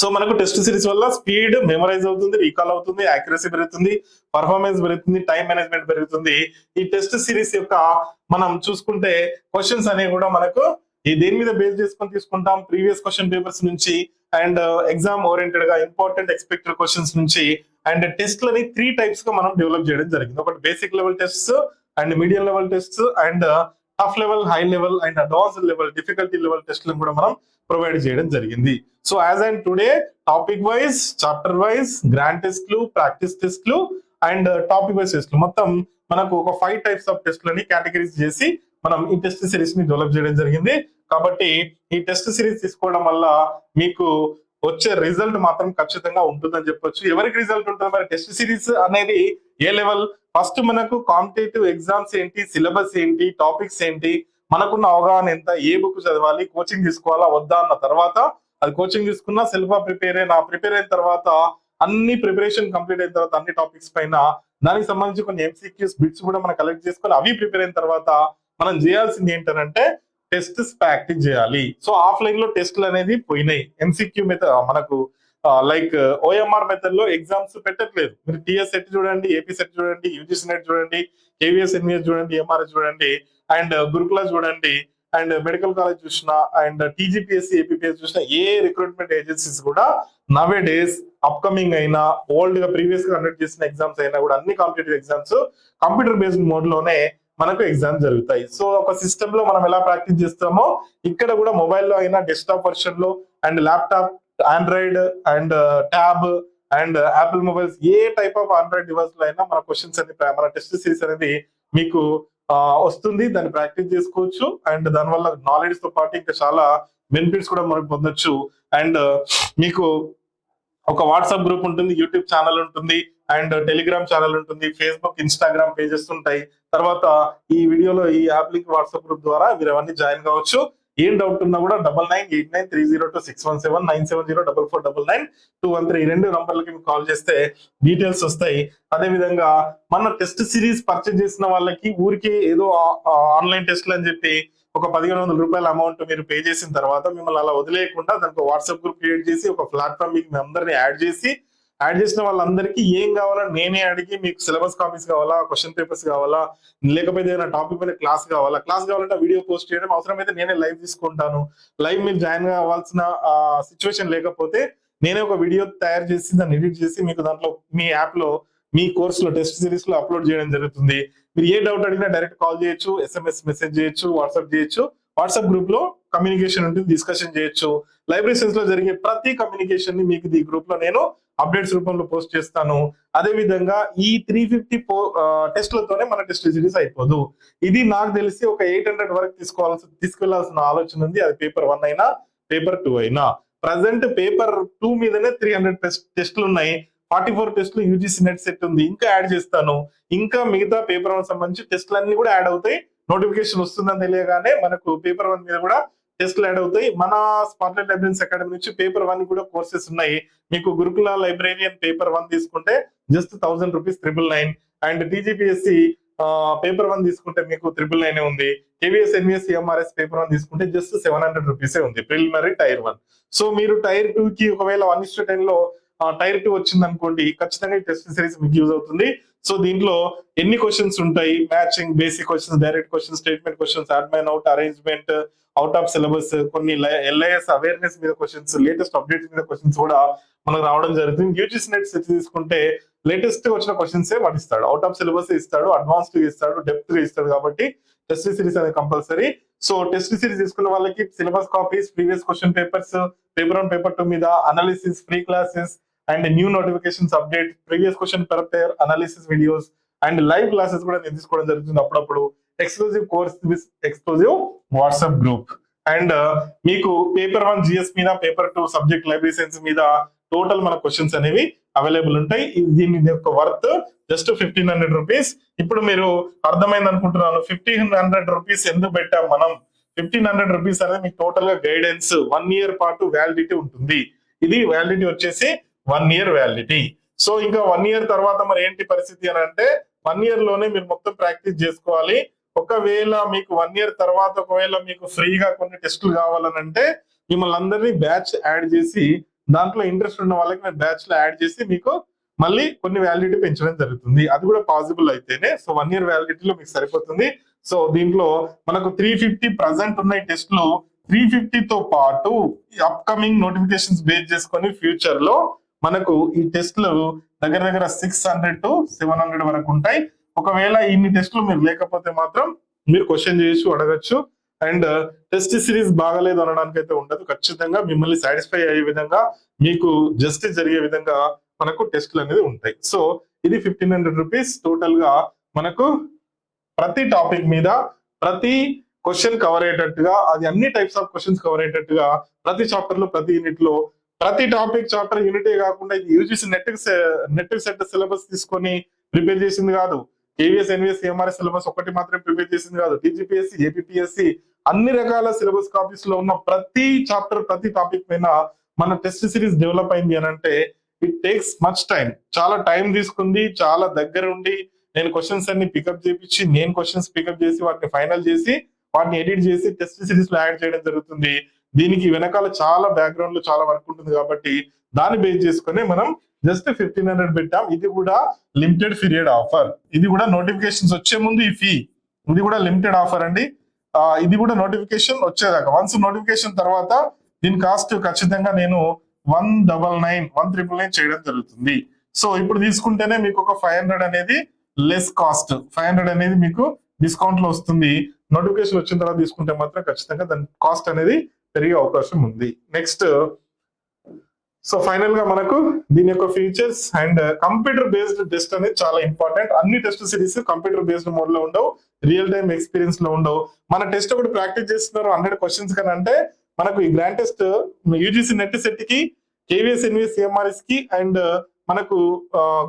సో మనకు టెస్ట్ సిరీస్ వల్ల స్పీడ్ మెమరైజ్ అవుతుంది, రీకాల్ అవుతుంది, యాక్యురసీ పెరుగుతుంది, పర్ఫార్మెన్స్ పెరుగుతుంది, టైం మేనేజ్మెంట్ పెరుగుతుంది. ఈ టెస్ట్ సిరీస్ యొక్క మనం చూసుకుంటే క్వశ్చన్స్ అనేవి కూడా మనకు ఈ దేని మీద బేస్ చేసుకొని తీసుకుంటాం, ప్రీవియస్ క్వశ్చన్ పేపర్స్ నుంచి, అండ్ ఎగ్జామ్ ఓరియంటెడ్ గా ఇంపార్టెంట్ ఎక్స్పెక్టెడ్ క్వశ్చన్స్ నుంచి. అండ్ టెస్ట్లని 3 టైప్స్ గా మనం డెవలప్ చేయడం జరిగింది. ఒకటి basic level tests, and medium level tests, and tough level, high level, and advanced level, difficulty level టెస్ట్లను కూడా మనం ప్రొవైడ్ చేయడం జరిగింది. So as and today topic wise, chapter wise, grand టెస్ట్లు, ప్రాక్టీస్ టెస్ట్లు, అండ్ టాపిక్ వైజ్ టెస్ట్లు, మొత్తం మనకు ఒక 5 టైప్స్ ఆఫ్ టెస్ట్లని కేటగిరీస్ చేసి మనం ఈ టెస్ట్ సిరీస్ ని డెవలప్ చేయడం జరిగింది. కాబట్టి ఈ టెస్ట్ సిరీస్ తీసుకోవడం వల్ల మీకు వచ్చే రిజల్ట్ మాత్రం ఖచ్చితంగా ఉంటుందని చెప్పొచ్చు. ఎవరికి రిజల్ట్ ఉంటుంది మరి? టెస్ట్ సిరీస్ అనేది ఏ లెవెల్? ఫస్ట్ మనకు కాంపిటేటివ్ ఎగ్జామ్స్ ఏంటి, సిలబస్ ఏంటి, టాపిక్స్ ఏంటి, మనకున్న అవగాహన ఎంత, ఏ బుక్ చదవాలి, కోచింగ్ తీసుకోవాలా వద్దా అన్న తర్వాత, అది కోచింగ్ తీసుకున్నా సెల్ఫ్ ప్రిపేర్ అయిన తర్వాత అన్ని ప్రిపరేషన్ కంప్లీట్ అయిన తర్వాత అన్ని టాపిక్స్ పైన దానికి సంబంధించి కొన్ని ఎంసీక్యూస్ బిట్స్ కూడా మనం కలెక్ట్ చేసుకొని అవి ప్రిపేర్ అయిన తర్వాత మనం చేయాల్సింది ఏంటంటే టెస్ట్స్ ప్రాక్టీస్ చేయాలి. సో ఆఫ్లైన్ లో టెస్ట్లు అనేది పోయినాయి. ఎంసీక్యూ మెథడ్ మనకు లైక్ ఓఎంఆర్ మెథడ్ లో ఎగ్జామ్స్ పెట్టట్లేదు. మీరు టీఎస్ సెట్ చూడండి, ఏపీ సెట్ చూడండి, యూజీసీ నెట్ చూడండి, కేవీఎస్ ఎన్వీఎస్ చూడండి, ఎంఆర్ఎస్ చూడండి, అండ్ గురుకుల చూడండి, అండ్ మెడికల్ కాలేజ్ చూసినా, అండ్ టీజీపీఎస్సీ, ఏపీపీఎస్ చూసినా, ఏ రిక్రూట్మెంట్ ఏజెన్సీస్ కూడా నవే డేస్ అప్కమింగ్ అయినా, ఓల్డ్ గా ప్రీవియస్ గా కండక్ట్ చేసిన ఎగ్జామ్స్ అయినా కూడా అన్ని competitive exams computer based mode లోనే మనకు ఎగ్జామ్ జరుగుతాయి. సో ఒక సిస్టమ్ లో మనం ఎలా ప్రాక్టీస్ చేస్తామో ఇక్కడ కూడా మొబైల్లో అయినా, డెస్క్టాప్ వర్షన్ లో, and laptop, Android, and tab, and Apple mobiles, A type of Android device లో అయినా మన క్వశ్చన్స్ అనేది, మన టెస్ట్ సిరీస్ అనేది మీకు వస్తుంది. దాన్ని ప్రాక్టీస్ చేసుకోవచ్చు. అండ్ దానివల్ల నాలెడ్జ్ తో పాటు ఇంకా చాలా బెనిఫిట్స్ కూడా మనం పొందొచ్చు. అండ్ మీకు ఒక వాట్సాప్ గ్రూప్ ఉంటుంది, యూట్యూబ్ ఛానల్ ఉంటుంది, అండ్ టెలిగ్రామ్ ఛానల్ ఉంటుంది, ఫేస్బుక్ ఇన్స్టాగ్రామ్ పేజెస్ ఉంటాయి. తర్వాత ఈ వీడియోలో ఈ యాప్ లింక్ వాట్సాప్ గ్రూప్ ద్వారా మీరు అవన్నీ జాయిన్ కావచ్చు. ఏం డౌట్ ఉన్నా కూడా 99893026179704494213 ఈ 2 నంబర్లకి మీకు కాల్ చేస్తే డీటెయిల్స్ వస్తాయి. అదే విధంగా మన టెస్ట్ సిరీస్ పర్చేజ్ చేసిన వాళ్ళకి ఊరికే ఏదో ఆన్లైన్ టెస్ట్లు అని చెప్పి ఒక 1500 రూపాయల అమౌంట్ మీరు పే చేసిన తర్వాత మిమ్మల్ని అలా వదిలేయకుండా దానికి వాట్సాప్ గ్రూప్ క్రియేట్ చేసి ఒక ప్లాట్ఫామ్ మీకు మీ అందరినీ యాడ్ చేసిన వాళ్ళందరికీ ఏం కావాలో నేనే అడిగి మీకు సిలబస్ కాపీస్ కావాలా, క్వశ్చన్ పేపర్స్ కావాలా, లేకపోతే ఏదైనా టాపిక్ మీద క్లాస్ కావాలంటే వీడియో పోస్ట్ చేయడం అవసరమైతే నేనే లైవ్ తీసుకుంటాను. లైవ్ మీరు జాయిన్ కావాల్సిన సిచ్యువేషన్ లేకపోతే నేనే ఒక వీడియో తయారు చేసి దాన్ని ఎడిట్ చేసి మీకు దాంట్లో మీ యాప్ లో మీ కోర్సులో టెస్ట్ సిరీస్ లో అప్లోడ్ చేయడం జరుగుతుంది. మీరు ఏ డౌట్ అడిగినా డైరెక్ట్ కాల్ చేయొచ్చు, SMS మెసేజ్ చేయొచ్చు, వాట్సాప్ చేయొచ్చు. వాట్సాప్ గ్రూప్ లో కమ్యూనికేషన్ ఉంటుంది, డిస్కషన్ చేయొచ్చు. లైబ్రరీ సెన్స్ లో జరిగే ప్రతి కమ్యూనికేషన్ ని మీకు ఈ గ్రూప్ లో నేను అప్డేట్స్ రూపంలో పోస్ట్ చేస్తాను. అదే విధంగా ఈ 350 టెస్ట్లతోనే మన టెస్ట్ సిరీస్ అయిపోదు. ఇది నాకు తెలిసి ఒక 800 వరకు తీసుకెళ్లాల్సిన ఆలోచన ఉంది. అది పేపర్ 1 అయినా పేపర్ 2 అయినా. ప్రజెంట్ పేపర్ 2 మీదనే 300 టెస్ట్లు ఉన్నాయి. 44 టెస్ట్లు యూజీసీ నెట్ సెట్ ఉంది, ఇంకా యాడ్ చేస్తాను. ఇంకా మిగతా పేపర్ 1 సంబంధించి టెస్ట్లు అన్ని కూడా యాడ్ అవుతాయి. నోటిఫికేషన్ వస్తుందని తెలియగానే మనకు పేపర్ 1 మీద కూడా టెస్ట్లు యాడ్ అవుతాయి. మన స్పాట్లైట్ లైబ్రరీన్స్ అకాడమీ నుంచి పేపర్ 1 కూడా కోర్సెస్ ఉన్నాయి. మీకు గురుకుల లైబ్రేరియన్ పేపర్ 1 తీసుకుంటే just 1000 rupees 999. And TGPSC paper 1 తీసుకుంటే మీకు 999 ఉంది. కేవీఎస్ ఎన్విఎస్ ఎంఆర్ఎస్ పేపర్ 1 తీసుకుంటే జస్ట్ 700 రూపీసే ఉంది, ప్రిలిమినరీ టైర్ 1. సో మీరు టైర్ 2 కి ఒకవేళ 1:10 లో టైర్ 2 వచ్చింది అనుకోండి, ఖచ్చితంగా ఈ టెస్ట్ సిరీస్ మీకు యూజ్ అవుతుంది. సో దీంట్లో ఎన్ని క్వశ్చన్స్ ఉంటాయి, matching, basic questions, direct questions, statement questions, అడ్మైన్, out, arrangement, out of syllabus, కొన్ని ఎల్ఐఎస్ అవేర్నెస్ మీద క్వశ్చన్స్, లేటెస్ట్ అప్డేట్స్ మీద క్వశ్చన్స్ కూడా మనకు రావడం జరుగుతుంది. యూజీసీ నెట్ సెట్ తీసుకుంటే లేటెస్ట్ వచ్చిన క్వశ్చన్స్ వాడు ఇస్తాడు, అవుట్ ఆఫ్ సిలబస్ ఇస్తాడు, అడ్వాన్స్డ్ ఇస్తాడు, డెప్త్ ఇస్తాడు. కాబట్టి టెస్ట్ సిరీస్ అనేది కంపల్సరీ. సో టెస్ట్ సిరీస్ తీసుకున్న వాళ్ళకి syllabus copies, previous question papers, paper 1 paper 2 మీద analysis, free classes and new notifications update, previous question paper analysis videos and live classes కూడా నేను తీసుకోవడం జరుగుతుంది అప్పుడప్పుడు. Exclusive course with exclusive WhatsApp group. And మీకు పేపర్ 1 జిఎస్ మీద, పేపర్ 2 సబ్జెక్ట్ లైబ్రరీ సైన్స్ మీద టోటల్ మన క్వశ్చన్స్ అనేవి అవైలబుల్ ఉంటాయి. దీని యొక్క వర్త్ జస్ట్ 1500 రూపీస్. ఇప్పుడు మీరు అర్థమైంది అనుకుంటున్నాను 1500 రూపీస్ ఎందుకు పెట్టాం మనం. 1500 రూపీస్ అనేది మీకు టోటల్ గా గైడెన్స్ 1 ఇయర్ పాటు వ్యాలిడిటీ ఉంటుంది. ఇది వ్యాలిడిటీ వచ్చేసి 1 ఇయర్ వ్యాలిడిటీ. సో ఇంకా 1 ఇయర్ తర్వాత మరి ఏంటి పరిస్థితి అని అంటే 1 ఇయర్ లోనే మీరు మొత్తం ప్రాక్టీస్ చేసుకోవాలి. ఒకవేళ మీకు 1 ఇయర్ తర్వాత ఒకవేళ మీకు ఫ్రీగా కొన్ని టెస్టులు కావాలని అంటే మిమ్మల్ని అందరినీ బ్యాచ్ యాడ్ చేసి, దాంట్లో ఇంట్రెస్ట్ ఉన్న వాళ్ళకి నేను బ్యాచ్ లో యాడ్ చేసి మీకు మళ్ళీ కొన్ని వ్యాలిడిటీ పెంచడం జరుగుతుంది. అది కూడా పాసిబుల్ అయితేనే. సో 1 ఇయర్ వ్యాలిడిటీలో మీకు సరిపోతుంది. సో దీంట్లో మనకు 350 ప్రజెంట్ ఉన్నాయి టెస్టులు. 350 తో పాటు అప్కమింగ్ నోటిఫికేషన్స్ బేస్ చేసుకొని ఫ్యూచర్ లో మనకు ఈ టెస్ట్లు దగ్గర 600 to 700 వరకు ఉంటాయి. ఒకవేళ ఇన్ని టెస్టులు మీరు లేకపోతే మాత్రం మీరు క్వశ్చన్ చేసి అడగచ్చు. అండ్ టెస్ట్ సిరీస్ బాగలేదు అనడానికి అయితే ఉండదు. ఖచ్చితంగా మిమ్మల్ని సాటిస్ఫై అయ్యే విధంగా, మీకు జస్టిస్ జరిగే విధంగా మనకు టెస్టులు అనేది ఉంటాయి. సో ఇది 1500 రూపీస్ టోటల్ గా మనకు ప్రతి టాపిక్ మీద ప్రతి క్వశ్చన్ కవర్ అయ్యేటట్టుగా, అది అన్ని టైప్స్ ఆఫ్ క్వశ్చన్స్ కవర్ అయ్యేటట్టుగా ప్రతి చాప్టర్ లో, ప్రతి యూనిట్ లో, ప్రతి టాపిక్ చాప్టర్ యూనిటే కాకుండా ఇది యూజీసీ నెట్ సెట్ సిలబస్ తీసుకొని ప్రిపేర్ చేసింది కాదు. కేవీఎస్ ఎన్విఎస్ ఎంఆర్ఎస్ సిలబస్ ఒకటి మాత్రమే ప్రిపేర్ చేసింది కాదు. టీజీపీఎస్సీ, ఏపీపీఎస్సీ అన్ని రకాల సిలబస్ కాపీస్ లో ఉన్న ప్రతి చాప్టర్, ప్రతి టాపిక్ పైన మన టెస్ట్ సిరీస్ డెవలప్ అయింది అని అంటే ఇట్ టేక్స్ మచ్ టైం. చాలా టైం తీసుకుంది. చాలా దగ్గర ఉండి నేను క్వశ్చన్స్ అన్ని పికప్ చేపించి, నేను క్వశ్చన్స్ పికప్ చేసి వాటిని ఫైనల్ చేసి వాటిని ఎడిట్ చేసి టెస్ట్ సిరీస్ లో యాడ్ చేయడం జరుగుతుంది. దీనికి వెనకాల చాలా బ్యాక్గ్రౌండ్ లో చాలా వర్క్ ఉంటుంది. కాబట్టి దాన్ని బేస్ చేసుకుని మనం జస్ట్ 1500 పెట్టాం. ఇది కూడా లిమిటెడ్ పీరియడ్ ఆఫర్. ఇది కూడా నోటిఫికేషన్స్ వచ్చే ముందు ఈ ఫీ, ఇది కూడా లిమిటెడ్ ఆఫర్ అండి. ఇది కూడా నోటిఫికేషన్ వచ్చేదాకా. వన్స్ నోటిఫికేషన్ తర్వాత దీని కాస్ట్ ఖచ్చితంగా నేను 199 చేయడం జరుగుతుంది. సో ఇప్పుడు తీసుకుంటేనే మీకు ఒక 500 అనేది లెస్ కాస్ట్, 500 అనేది మీకు డిస్కౌంట్ లో వస్తుంది. నోటిఫికేషన్ వచ్చిన తర్వాత తీసుకుంటే మాత్రం ఖచ్చితంగా దాని కాస్ట్ అనేది పెరిగే అవకాశం ఉంది. నెక్స్ట్, సో ఫైనల్ గా మనకు దీని యొక్క features and computer based test అనేది చాలా ఇంపార్టెంట్. అన్ని test series computer based mode లో ఉండవు, రియల్ టైమ్ ఎక్స్పీరియన్స్ లో ఉండవు. మన టెస్ట్ ఒకటి ప్రాక్టీస్ చేస్తున్నారు 100 క్వశ్చన్స్ కానీ అంటే మనకు ఈ grand test UGC NET set కి, కేవీఎస్ ఎన్విఎస్ ఎంఆర్ఎస్ కి అండ్ మనకు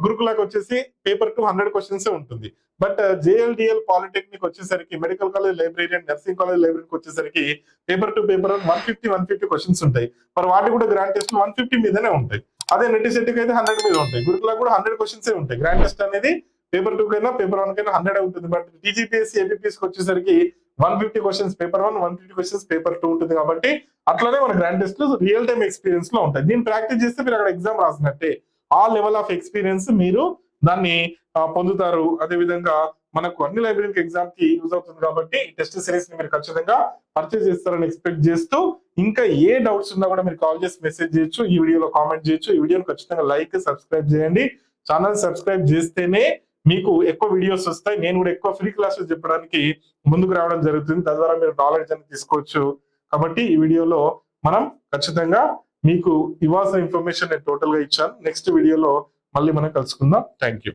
గురుకులకు వచ్చేసి పేపర్ 2 100 క్వశ్చన్స్ ఉంటుంది. బట్ జేఎల్డిఎల్ పాలిటెక్నిక్ వచ్చేసరికి, medical college librarian, nursing college లైబ్రరీకి వచ్చేసరికి పేపర్ 2 పేపర్ 150 క్వశ్చన్స్ ఉంటాయి. మరి వాటి కూడా గ్రాండ్ టెస్ట్ 150 మీదనే ఉంటాయి. అదే నెటిసెట్కి అయితే 100 మీద ఉంటాయి. గురుకులకు కూడా 100 క్వశ్చన్స్ ఉంటాయి. గ్రాండ్ టెస్ట్ అనేది పేపర్ 2 కైనా పేపర్ 1 కైనా 100 ఉంటుంది. బట్ టీజీపీఎస్సీ ఏపీఎస్సీ వచ్చేసరికి 150 క్వశ్చన్స్ పేపర్ 1, 150 క్వశ్చన్స్ పేపర్ 2 ఉంటుంది. కాబట్టి అట్లనే మన grand test real time experience లో ఉంటాయి. దీన్ని ప్రాక్టీస్ చేస్తే మీరు అక్కడ ఎగ్జామ్ రాసినట్టే. ఆ లెవెల్ ఆఫ్ ఎక్స్పీరియన్స్ మీరు దాన్ని పొందుతారు. అదే విధంగా మనకు అన్ని లైబ్రరీ ఎగ్జామ్ కి యూజ్ అవుతుంది. కాబట్టి ఈ టెస్ట్ సిరీస్ ని మీరు ఖచ్చితంగా పర్చేస్ చేస్తారని ఎక్స్పెక్ట్ చేస్తూ, ఇంకా ఏ డౌట్స్ ఉన్నా కూడా మీరు కాల్ చేసి మెసేజ్ చేయొచ్చు, ఈ వీడియోలో కామెంట్ చేయొచ్చు. ఈ వీడియోని ఖచ్చితంగా లైక్, సబ్స్క్రైబ్ చేయండి. ఛానల్ సబ్స్క్రైబ్ చేస్తేనే మీకు ఎక్కువ వీడియోస్ వస్తాయి. నేను కూడా ఎక్కువ ఫ్రీ క్లాసెస్ చెప్పడానికి ముందుకు రావడం జరుగుతుంది. తద్వారా మీరు నాలెడ్జ్ అని తీసుకోవచ్చు. కాబట్టి ఈ వీడియోలో మనం ఖచ్చితంగా మీకు ఇవ్వాల్సిన ఇన్ఫర్మేషన్ నేను టోటల్ గా ఇచ్చాను. నెక్స్ట్ వీడియోలో మళ్ళీ మనం కలుసుకుందాం. Thank you.